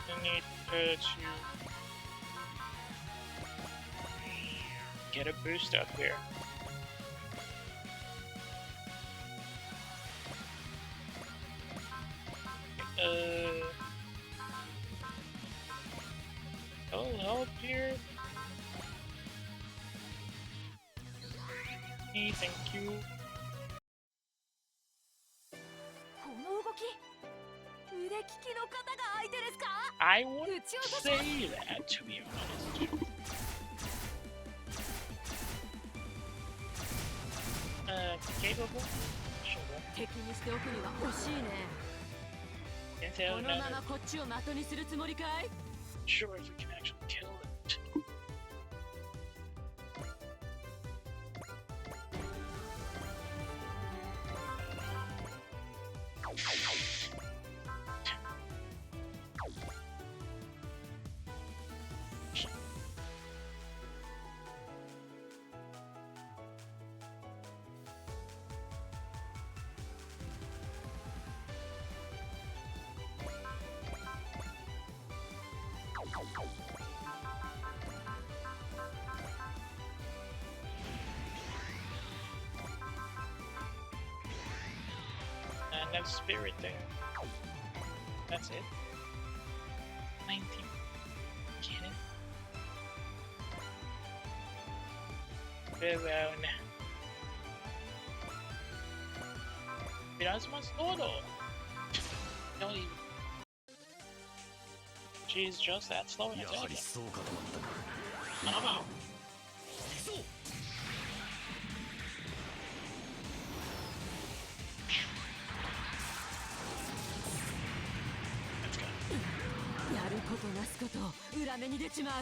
I need to get a boost up here. I'll help here. Hey, thank you. この動き腕利きの方が相手ですか？ I wouldn't say that, to be honest. Capable? Sure. 敵にしておくには欲しいね。 Intel, このままこっちを的にするつもりかい？ sure if we can actually kill it. And no spirit there. That's it. 19. Get it? Balloon. Erasmus todo. Don't even. She's just that slow in attacking. Oh. Let's go. やることなすこと裏目に出ちまう。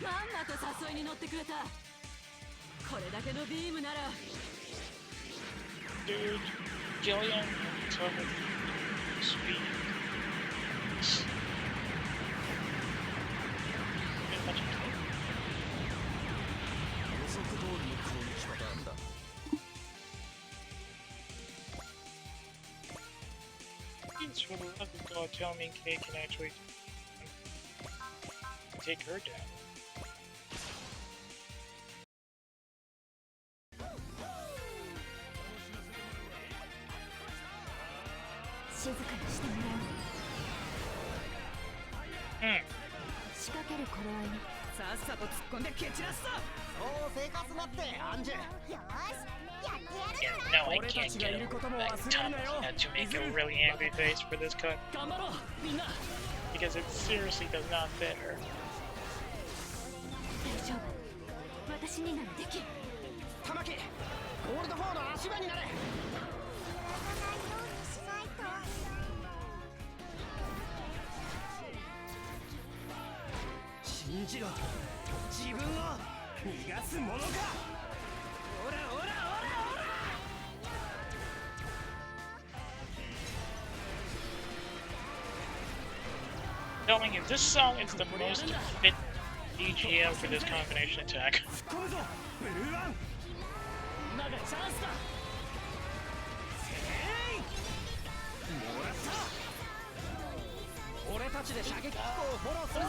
まんまと誘いに乗ってくれた。これだけのビームなら。 Dude, Gillian total speed. Please, for the love of God, tell me Kay can actually take her down. 静かにしてもらおう。仕掛ける頃合いにさっさと突っ込んで蹴散らすぞ。そう生活なってアンジュ。 Yeah, no, I can't get him back. Thomas had to make a really angry face for this cut. 頑張ろうみんな。 Because it seriously does not fit her. 大丈夫。私にならできる。玉木、ゴールド4の足場になれ。信じろ。自分を逃がすものか。オラオラオラオラ。 Tell me if this song is the most fit BGM for this combination attack. 突っ込むぞブルーワン。まだチャンスだ。もらった。俺たちで射撃機構をフォローするぞ。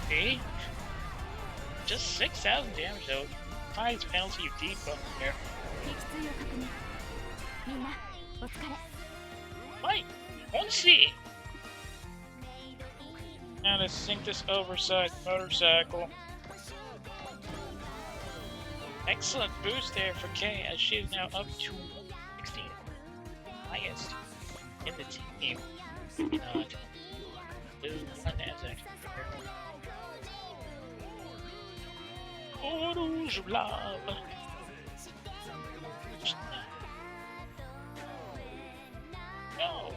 See? Just 6,000 damage though. Highest penalty you debuff there. 撃墜を確認。みんなお疲れ。 Wait! Let's see! Now to sink this oversized motorcycle. Excellent boost there for Kay as she is now up to 16. Highest in the team. Not. Blue one as actually. Rouge love. No.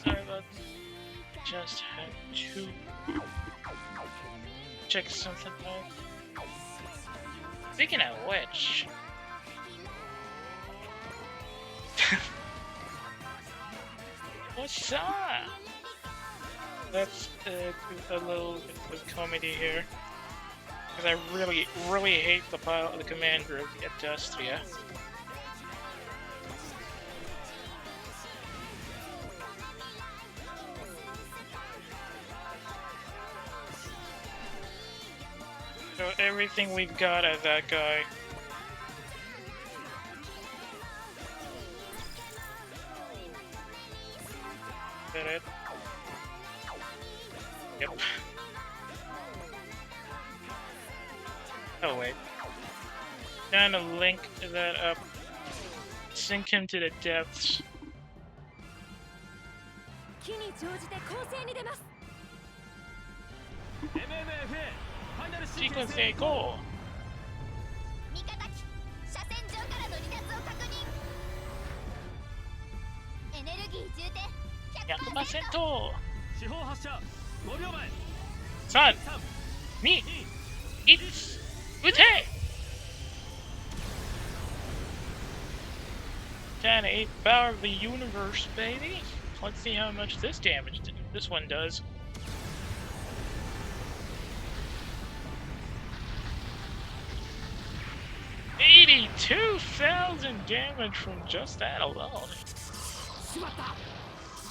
Sorry about just had to check something out. Speaking of which, what's up? Let's do a little bit of comedy here, because I really hate the commander of the Adustria. So everything we've got at that guy. Is that it? Yep. Oh wait. Trying to link that up. Sink him to the depths. Sequence A goal. 100%四方発射5秒前3、2、1、撃て 10-8 power of the universe, baby. Let's see how much this damage this one does. $82,000 damage from just that alone.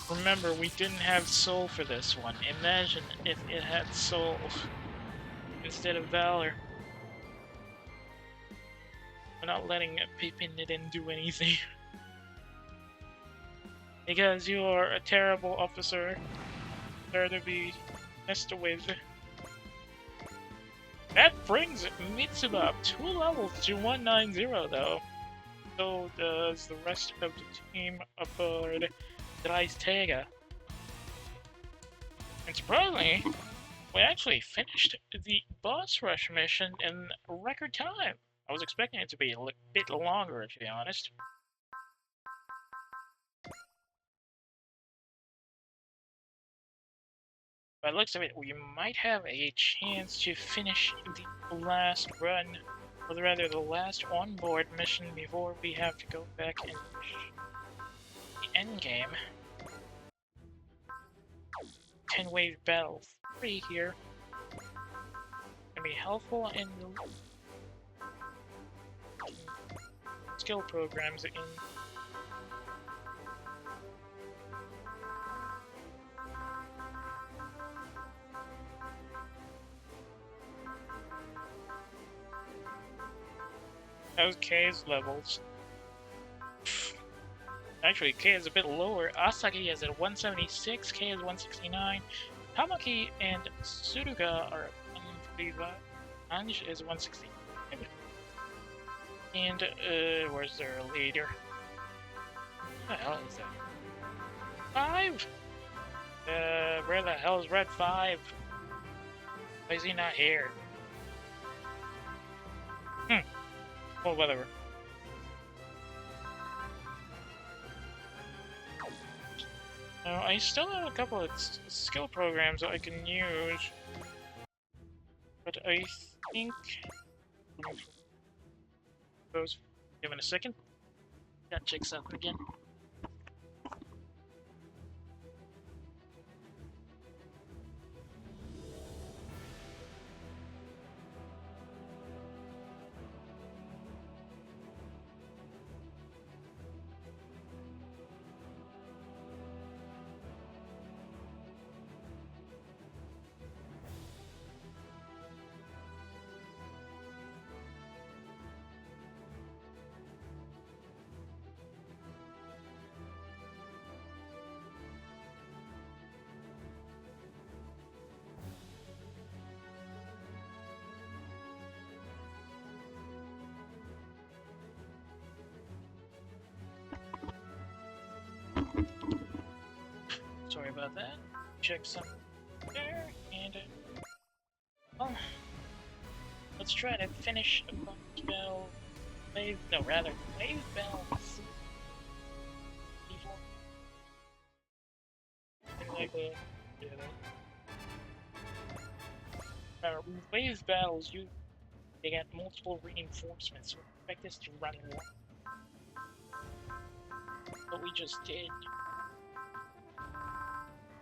Remember, we didn't have soul for this one. Imagine if it had soul instead of valor. We're not letting Pippin do anything. Because you are a terrible officer. There to be messed with. That brings Mitsuba up 2 levels to 190 though. So does the rest of the team aboard Dreistega. And surprisingly, we actually finished the boss rush mission in record time. I was expecting it to be a bit longer, to be honest. By the looks of it, we might have a chance to finish the last run, or rather the last onboard mission before we have to go back and the end game. 10-wave battle 3 here. Gonna be helpful in the skill programs in how's K's levels? Actually, K is a bit lower. Asagi is at 176, K is 169. Tamaki and Suruga are 145. Anj is 160. And, where's their leader? What the hell is that? 5? Where the hell is Red 5? Why is he not here? Well, whatever. I still have a couple of skill programs that I can use, but I think those. Give it a second. Gotta check something again. Sorry about that. Check some there, and Let's try to finish a bunch bell. Wave bells. Exactly. Wave battles, they get multiple reinforcements, so expect this to run long. But we just did.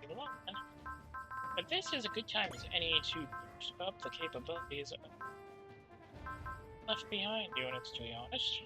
But this is a good time as any to boost up the capabilities of left behind units, to be honest.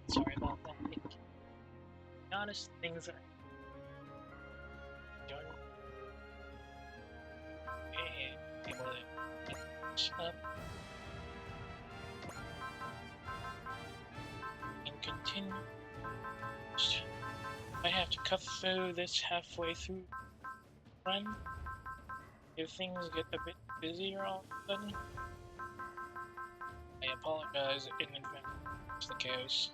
Sorry about that. The honest things are done. Able to push up and continue. I have to cut through this halfway through run. If things get a bit busier all of a sudden, I apologize in advance for the chaos.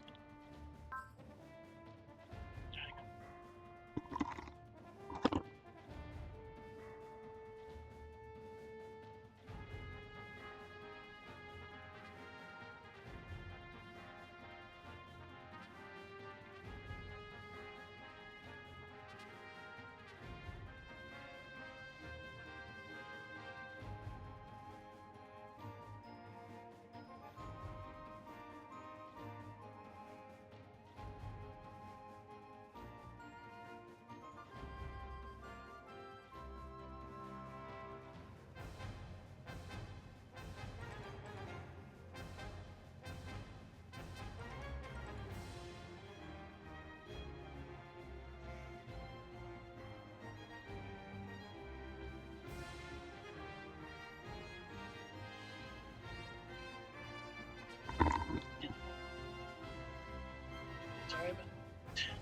Sorry about that.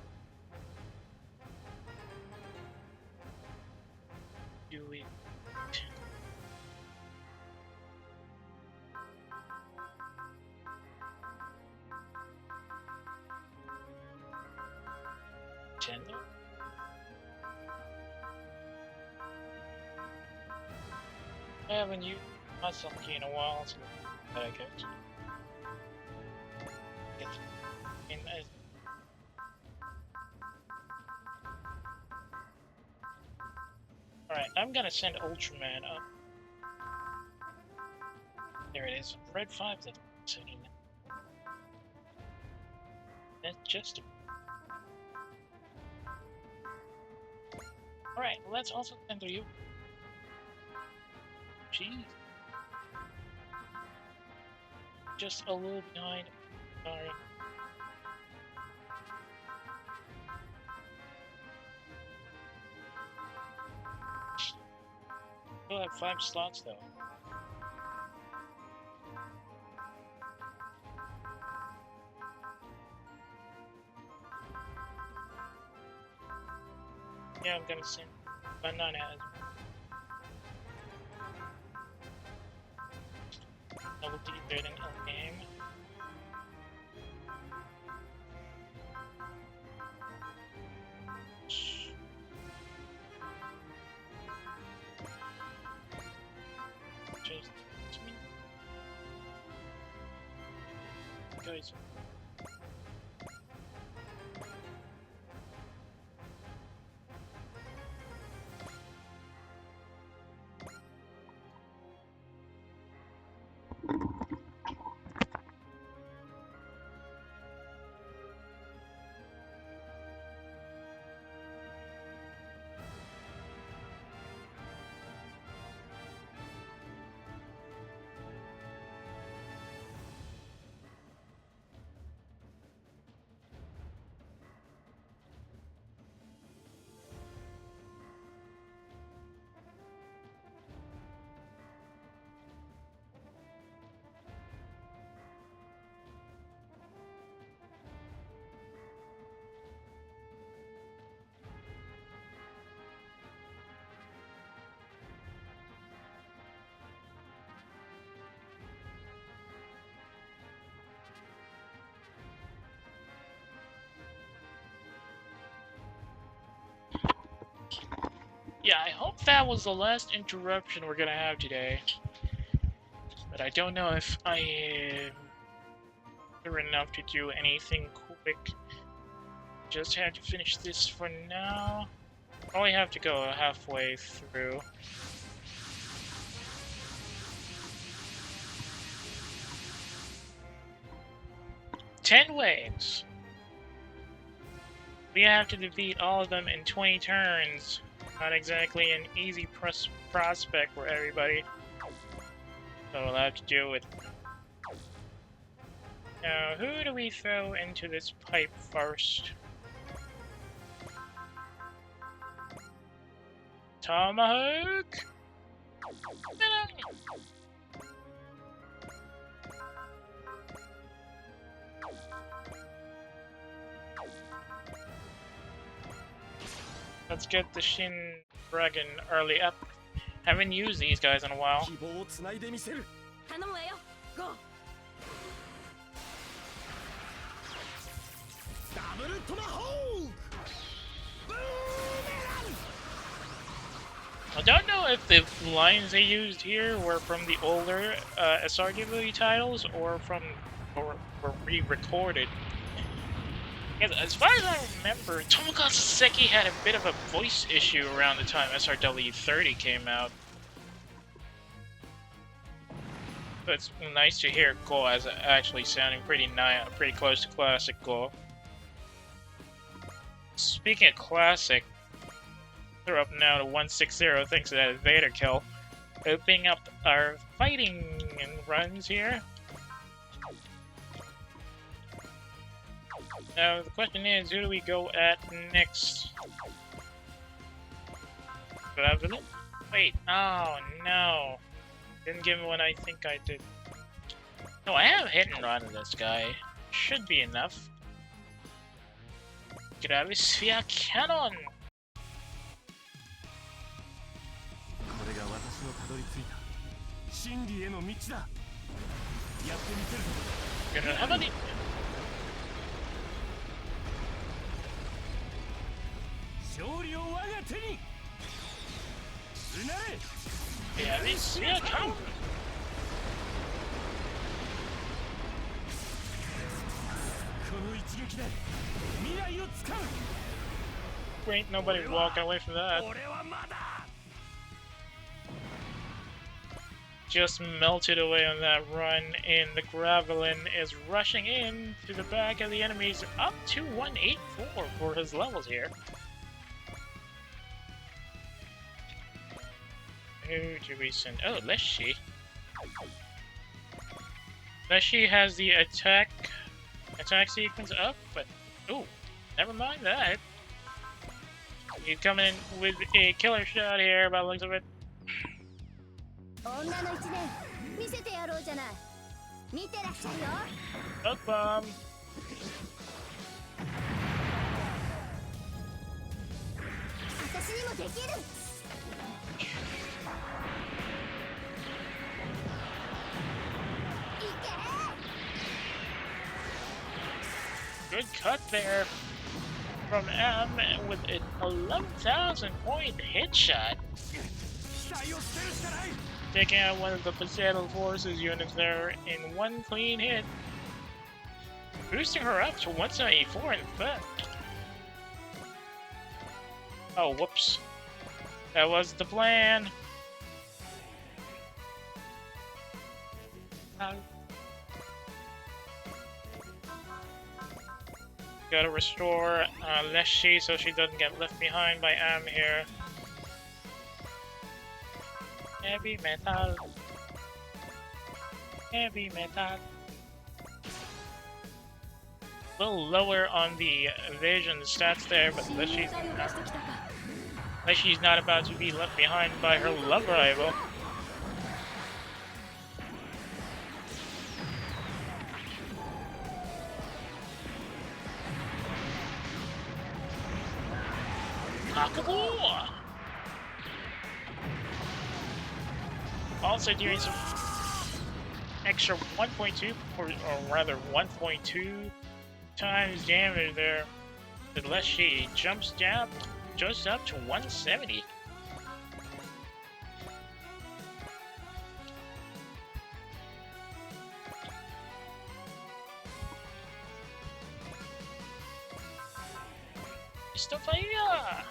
Do we? Tender? I haven't used muscle key in a while, so I guess. Alright, I'm gonna send Ultraman up. There it is. Red 5 that's sending it. That's just. Alright, let's also send you. Jeez. Just a little behind. Sorry. We'll have 5 slots though. Yeah, I'm gonna send Banana as double D third in a game. Guys. Yeah, I hope that was the last interruption we're gonna have today. But I don't know if I am sure enough to do anything quick. Just have to finish this for now. Probably have to go halfway through. Ten waves. We have to defeat all of them in 20 turns. Not exactly an easy prospect for everybody. So we'll have to deal with. Now, who do we throw into this pipe first? Tomahawk? Let's get the Shin Dragon early up. Haven't used these guys in a while. 頼むわよゴーダブルトマホークブーメラン I don't know if the lines they used here were from the older SRW titles or were re-recorded. Because as far as I remember, Tomokazu Seki had a bit of a voice issue around the time SRW 30 came out. So it's nice to hear Go as actually sounding pretty close to classic Go. Speaking of classic, they're up now to 160 thanks to that Vader kill. Opening up our fighting runs here. Now the question is, who do we go at next? Wait, oh no. Didn't give me what I think I did. No, I have hit and run on this guy. Should be enough. Gravisphere Cannon! これが私のたどり着いた真理への道だやってみせるぞ Gravity! 勝利を我が手にうなれ Gravisphere Cannon! この一撃で未来をつかむ Ain't nobody walking away from that. 俺はまだ Just melted away on that run, and the Gravelin is rushing in to the back of the enemies, up to 184 for his levels here. Who do we send? Oh, Leshy. Leshy has the attack sequence up, but ooh, never mind that. He's coming in with a killer shot here by the looks of it. 女の一年見せてやろうじゃない見てらっしゃるよ Bug bomb. 私にもできる Good cut there from M with an 11,000 point hit shot. 期待を捨てるしかない Taking out one of the Poseidon Forces units there in one clean hit. Boosting her up to 174 in fact. Oh, whoops. That was the plan. metal. Gotta restore Leshy so she doesn't get left behind by Am here. Heavy metal. Heavy metal. A little lower on the evasion stats there, but Leshy's not about to be left behind by her love rival. Cockaboo! Also doing some extra 1.2, or rather 1.2 times damage there. Unless she jumps down, just up to 170. Mr. Fire!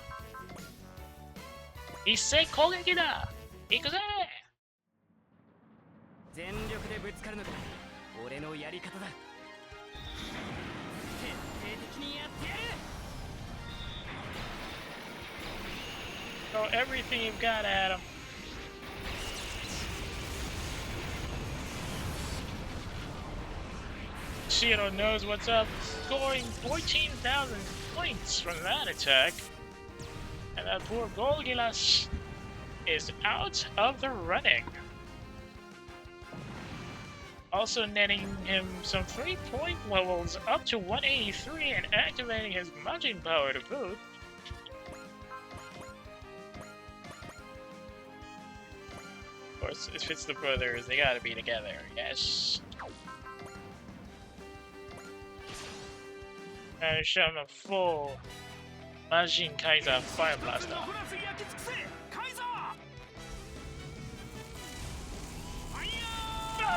一斉攻撃だ！行くぜ！全力でぶつかるのが俺のやり方だ。徹底的にやってやる。Throw everything you've got at him. Keyta knows what's up, scoring 14,000 points from that attack. And that poor Golgilas is out of the running. Also netting him some 3-point levels up to 183 and activating his marching power to boot. Of course, if it's the brothers, they gotta be together, yes. And show him a full Majin Kaiser Fire Blaster.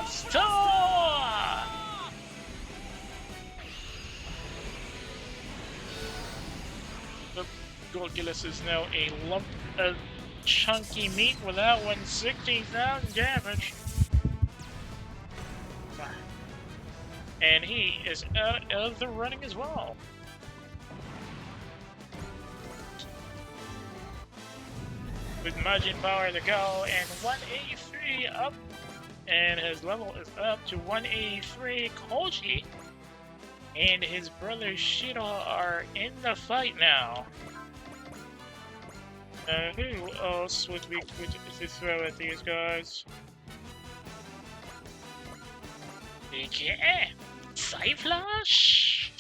Star! The Golgilas is now a lump of chunky meat without 160,000 damage. And he is out of the running as well. With margin power to go and 183 up, and his level is up to 183. Koji and his brother Shiro are in the fight now. Who else would we to throw at these guys? Yeah, Side Flash!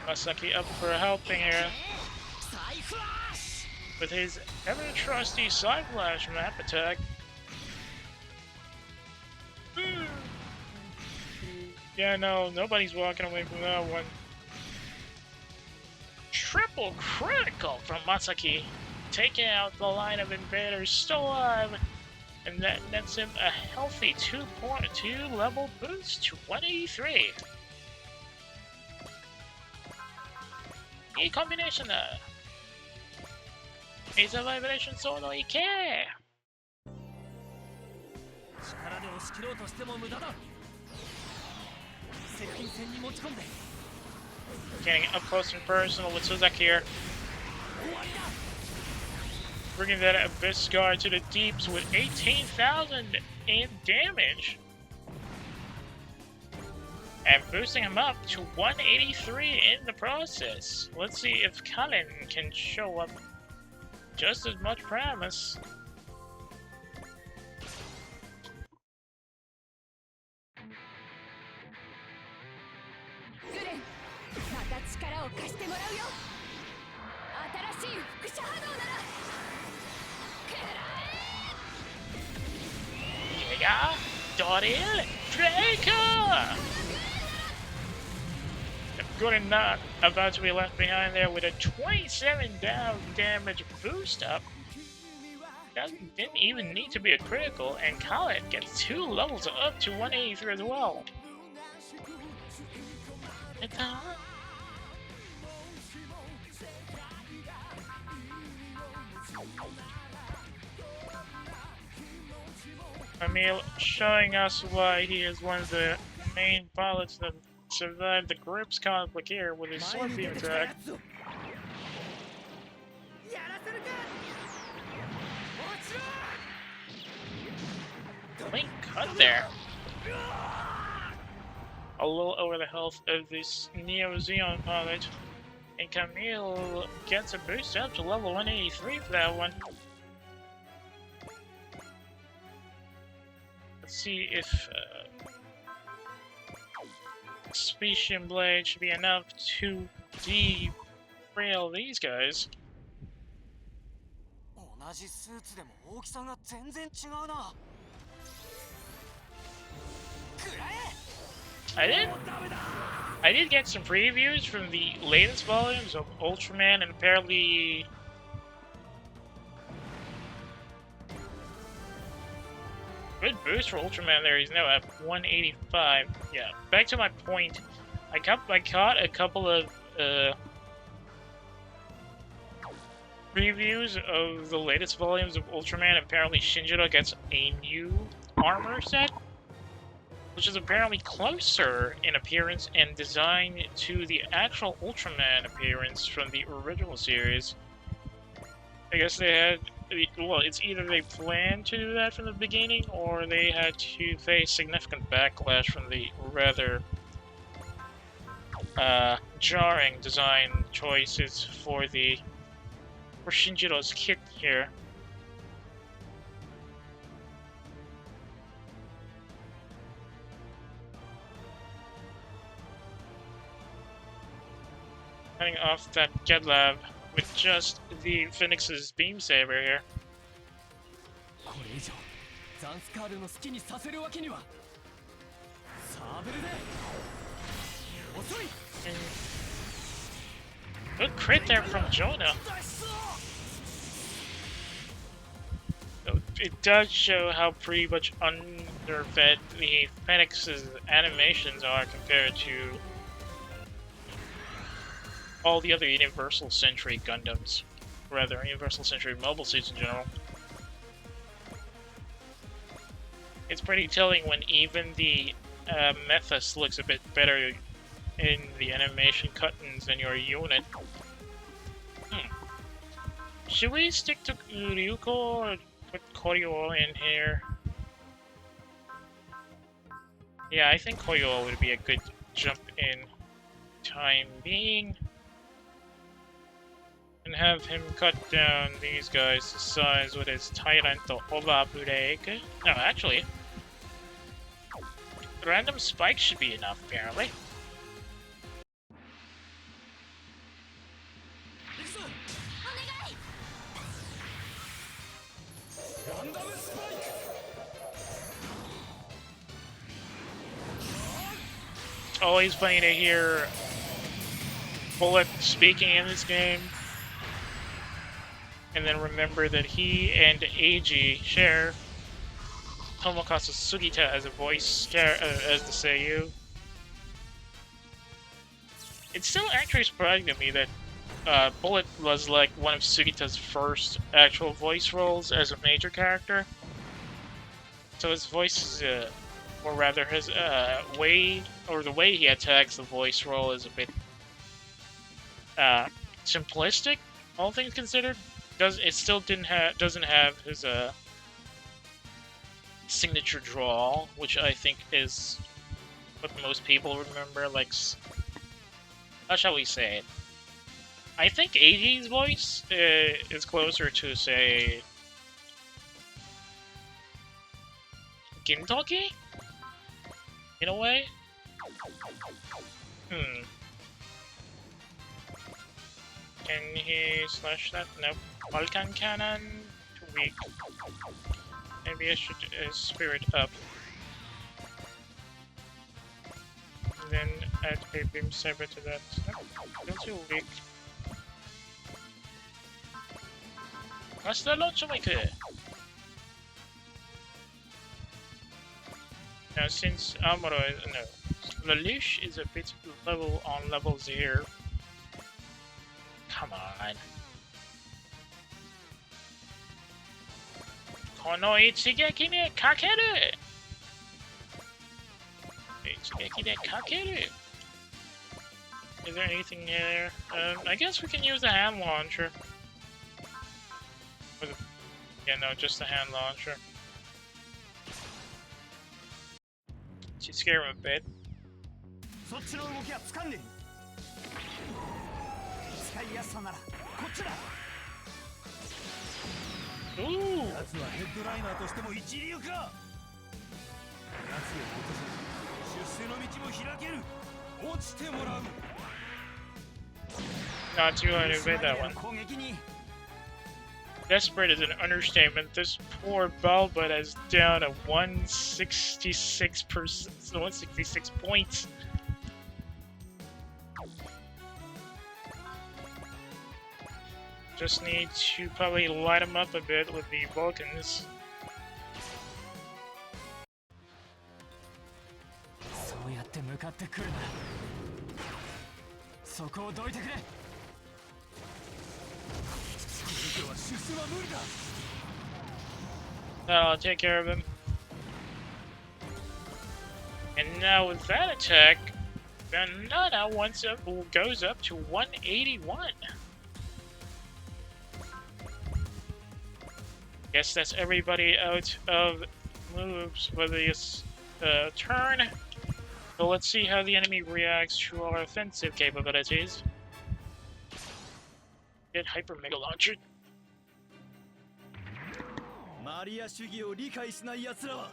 Masaki up for helping here with his ever-trusty Side Flash map attack. Yeah, no, nobody's walking away from that one. Triple critical from Masaki, taking out the line of invaders still alive, and that nets him a healthy 2.2 level boost to 183. Good combination there. It's a vibration sword, no Ike! Getting up close and personal with Suzaki here. Bringing that Abyss Guard to the deeps with 18,000 in damage. And boosting him up to 183 in the process. Let's see if Cullen can show up just as much promise. Yeah, Doril Draker! Good and not about to be left behind there with a 27 down damage boost up. Didn't even need to be a critical, and Khaled gets 2 levels up to 183 as well. Camille showing us why he is one of the main pilots that survived the group's conflict here with his sword beam attack. Clean cut there. A little over the health of this Neo Xeon pilot. And Camille gets a boost up to level 183 for that one. Let's see if Specium Blade should be enough to derail these guys. I did get some previews from the latest volumes of Ultraman, and apparently good boost for Ultraman there. He's now at 185. Yeah, back to my point. I caught a couple of previews of the latest volumes of Ultraman. Apparently Shinjiro gets a new armor set, which is apparently closer in appearance and design to the actual Ultraman appearance from the original series. I guess they had, well, it's either they planned to do that from the beginning, or they had to face significant backlash from the rather jarring design choices for Shinjiro's kit here. Cutting off that Gedlab with just the Phoenix's beam saber here. And good crit there from Jonah. So it does show how pretty much underfed the Phoenix's animations are compared to all the other Universal Century Gundams, rather Universal Century mobile suits in general. It's pretty telling when even the Methus looks a bit better in the animation cut-ins than your unit. Should we stick to Ryuko or put Koryo in here? Yeah, I think Koryo would be a good jump in time being. And have him cut down these guys to size with his Tyrant Overbreak. No, actually, random spikes should be enough, apparently. Always funny to hear Bullet speaking in this game, and then remember that he and Eiji share Tomokazu Sugita as a voice, as the seiyuu. It's still actually surprising to me that Bullet was like one of Sugita's first actual voice roles as a major character. So his voice is, or rather his way, or the way he attacks the voice role is a bit simplistic, all things considered. It still doesn't have his signature drawl, which I think is what most people remember. Like, how shall we say it? I think Eiji's voice is closer to, say, Gintoki? In a way? Can he slash that? Nope. Vulcan Cannon? Too weak. Maybe I should spirit up. And then add a beam saber to that. Nope. Still too weak. マスターロッチも行く! Now since Amuro no, Lelouch is a bit level on level 0. Come on. Kono ichigeki ne kakeru! Ichigeki ne kakeru! Is there anything there? I guess we can use the hand launcher. Yeah, no, just the hand launcher. She's scared him a bit. Ooh! Not too hard to evade that one. Desperate is an understatement. This poor Balbut is down to 166 points. Just need to probably light him up a bit with the Vulcans. I'll take care of him. And now with that attack, Banana goes up to 181. Guess that's everybody out of moves for this turn. So let's see how the enemy reacts to our offensive capabilities. Get Hyper Mega Launcher. Maria 主義を理解しない奴らは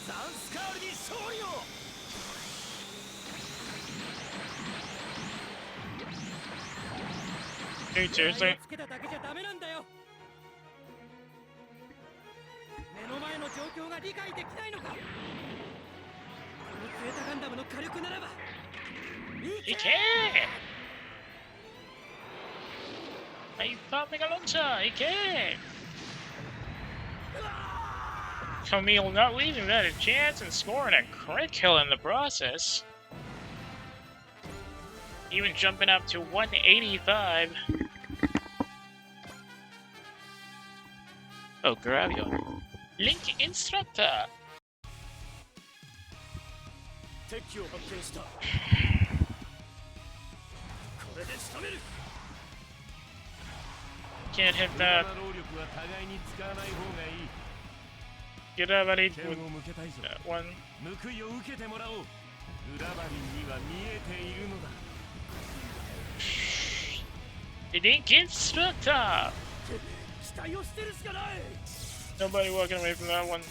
ザンスカールに勝利を。Dude, seriously? つけただけじゃダメなんだよ。目の前の状況が理解できないのか。このゼータガンダムの火力ならば。He can! Hyper Mega Launcher! He can! Camille not leaving that a chance and scoring a crit kill in the process. Even jumping up to 185. Oh, Gravio. Link Instructor! Can't hit that. Get out of it with that one. Link Instructor! Nobody walking away from that one.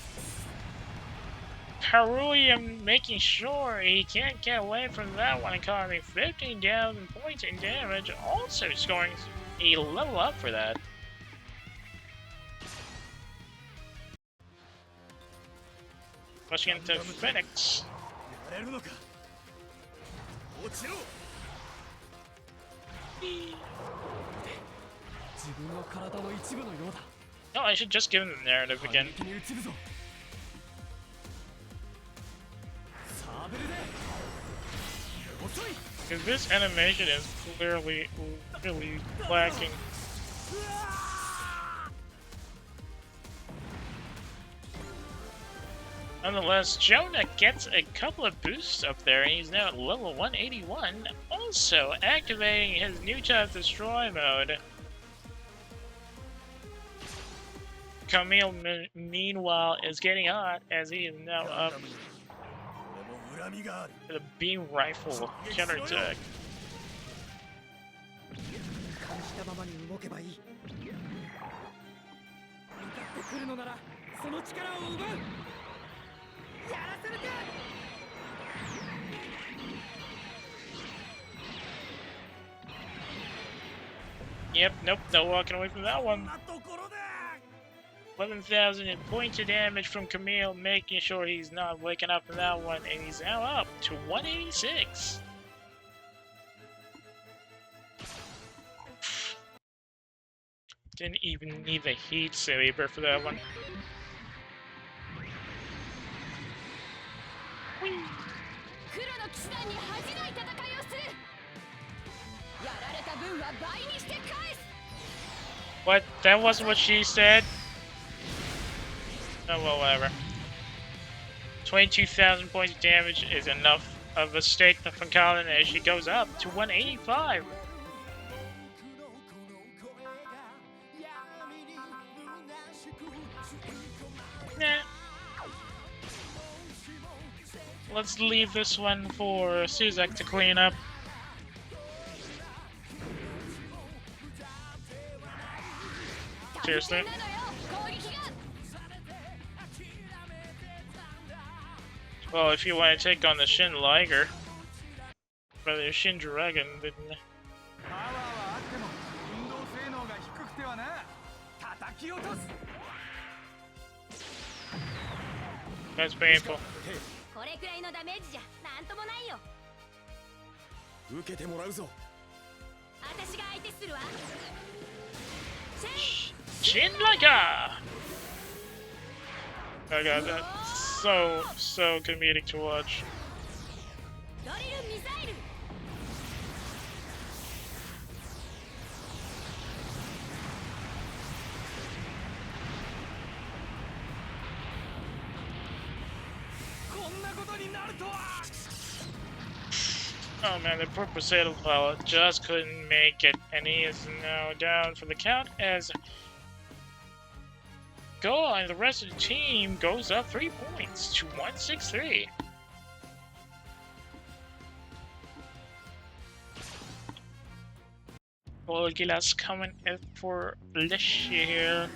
Haruya making sure he can't get away from that one and causing 15,000 points in damage, also scoring a level up for that. Pushing into Phoenix. No, I should just give him the narrative again. Because this animation is clearly really lacking. Nonetheless, Jonah gets a couple of boosts up there, and he's now at level 181, also activating his new type destroy mode. Camille, meanwhile, is getting hot as he is now up with a beam rifle counterattack. Yep, nope, no walking away from that one. 11,000 points of damage from Camille, making sure he's not waking up from that one, and he's now up to 186. Didn't even need the heat saber for that one. Whee! What? That wasn't what she said? Oh, well, whatever. 22,000 points of damage is enough of a statement from Colin as she goes up to 185. Nah. Let's leave this one for Suzak to clean up. Seriously? Well, if you want to take on the Shin Liger, or the Shin Dragon, then... That's painful. Shin Liger! Oh god, that's so comedic to watch. Oh man, the poor Poseidon pilot just couldn't make it, and he is now down for the count as Goa and the rest of the team goes up 3 points to 163. Volgilas coming in for Leshy here.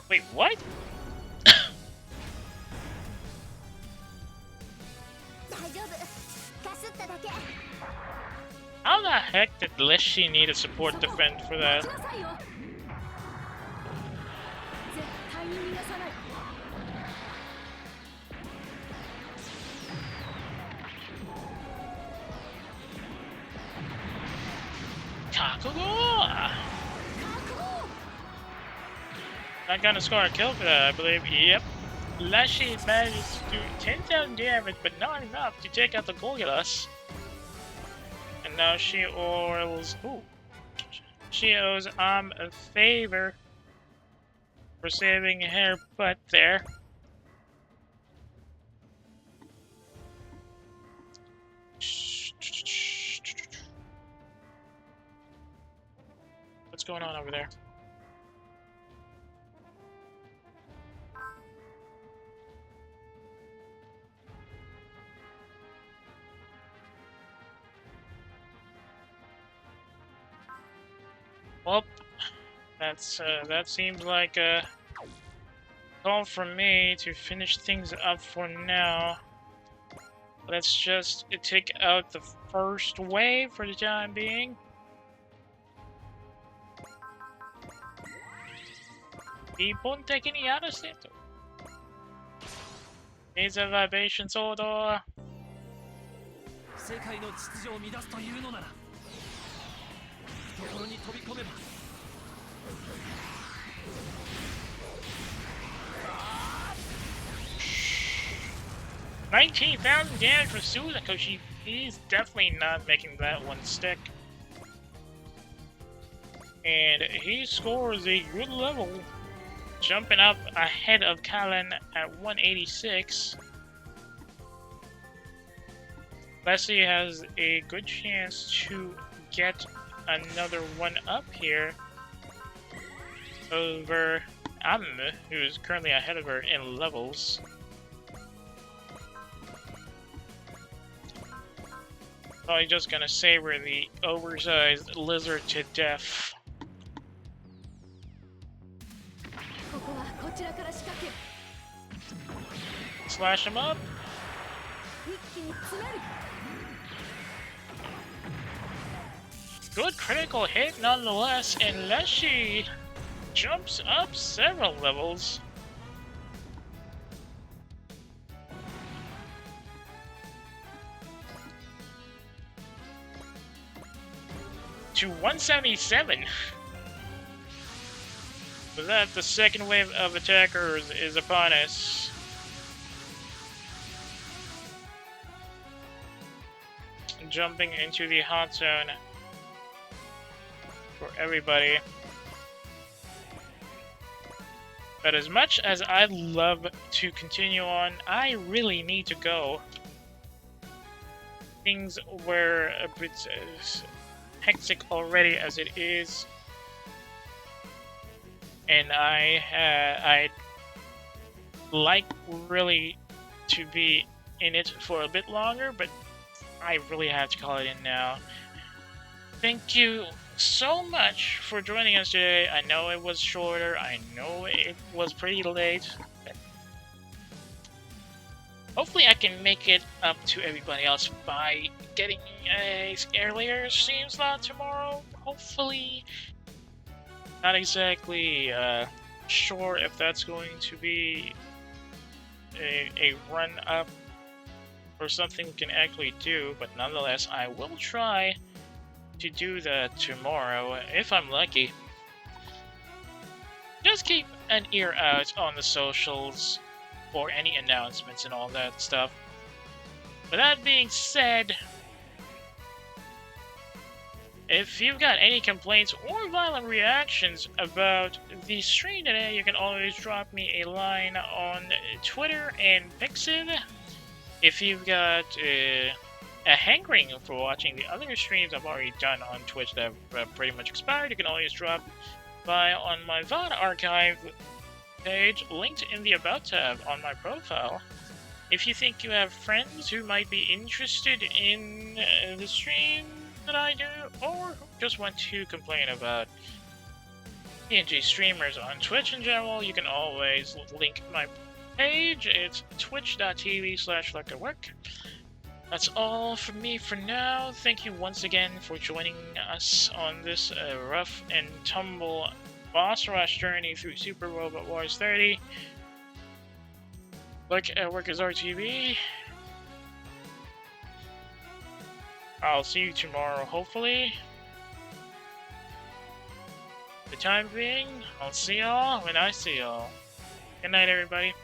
Wait, what? How the heck did Leshy need a support defend for that? Kakugo! Not gonna score a kill for that, I believe. Yep. Leshy managed to do 10,000 damage, but not enough to take out the Golgulas. And now she owes... Ooh. She owes a favor for saving her butt there. What's going on over there? Well, that seems like a call from me to finish things up for now. Let's just take out the first wave for the time being. Ippon的にやらせと。Laser vibration sword. 世界の秩序を乱すというのなら。懐に飛び込めば 19,000 damage for Suzako. He's definitely not making that one stick. And he scores a good level, jumping up ahead of Kalin at 186. Leslie has a good chance to get another one up here over Amu, who is currently ahead of her in levels. Probably just gonna saber the oversized lizard to death. Slash him up. Good critical hit nonetheless, and Leshy jumps up several levels. To 177. With that, the second wave of attackers is upon us. jumping into the hot zone for everybody. But as much as I'd love to continue on, I really need to go. Things were a bit hectic already as it is. And I'd like really to be in it for a bit longer, but I really have to call it in now. Thank you so much for joining us today. I know it was shorter, I know it was pretty late. Hopefully I can make it up to everybody else by getting a earlier stream slot tomorrow. Hopefully. Not exactly sure if that's going to be a run-up or something we can actually do, but nonetheless, I will try to do that tomorrow, if I'm lucky. Just keep an ear out on the socials for any announcements and all that stuff. With that being said, if you've got any complaints or violent reactions about the stream today, you can always drop me a line on Twitter and Pixiv. If you've got a hankering for watching the other streams I've already done on Twitch that have pretty much expired, you can always drop by on my VOD archive page, linked in the About tab on my profile. If you think you have friends who might be interested in the stream that I do, or just want to complain about PNG streamers on Twitch in general, you can always link my page. It's twitch.tv/lecterwork. That's all from me for now. Thank you once again for joining us on this rough and tumble boss rush journey through Super Robot Wars 30. Work is RTV. I'll see you tomorrow, hopefully. For the time being, I'll see y'all when I see y'all. Good night, everybody.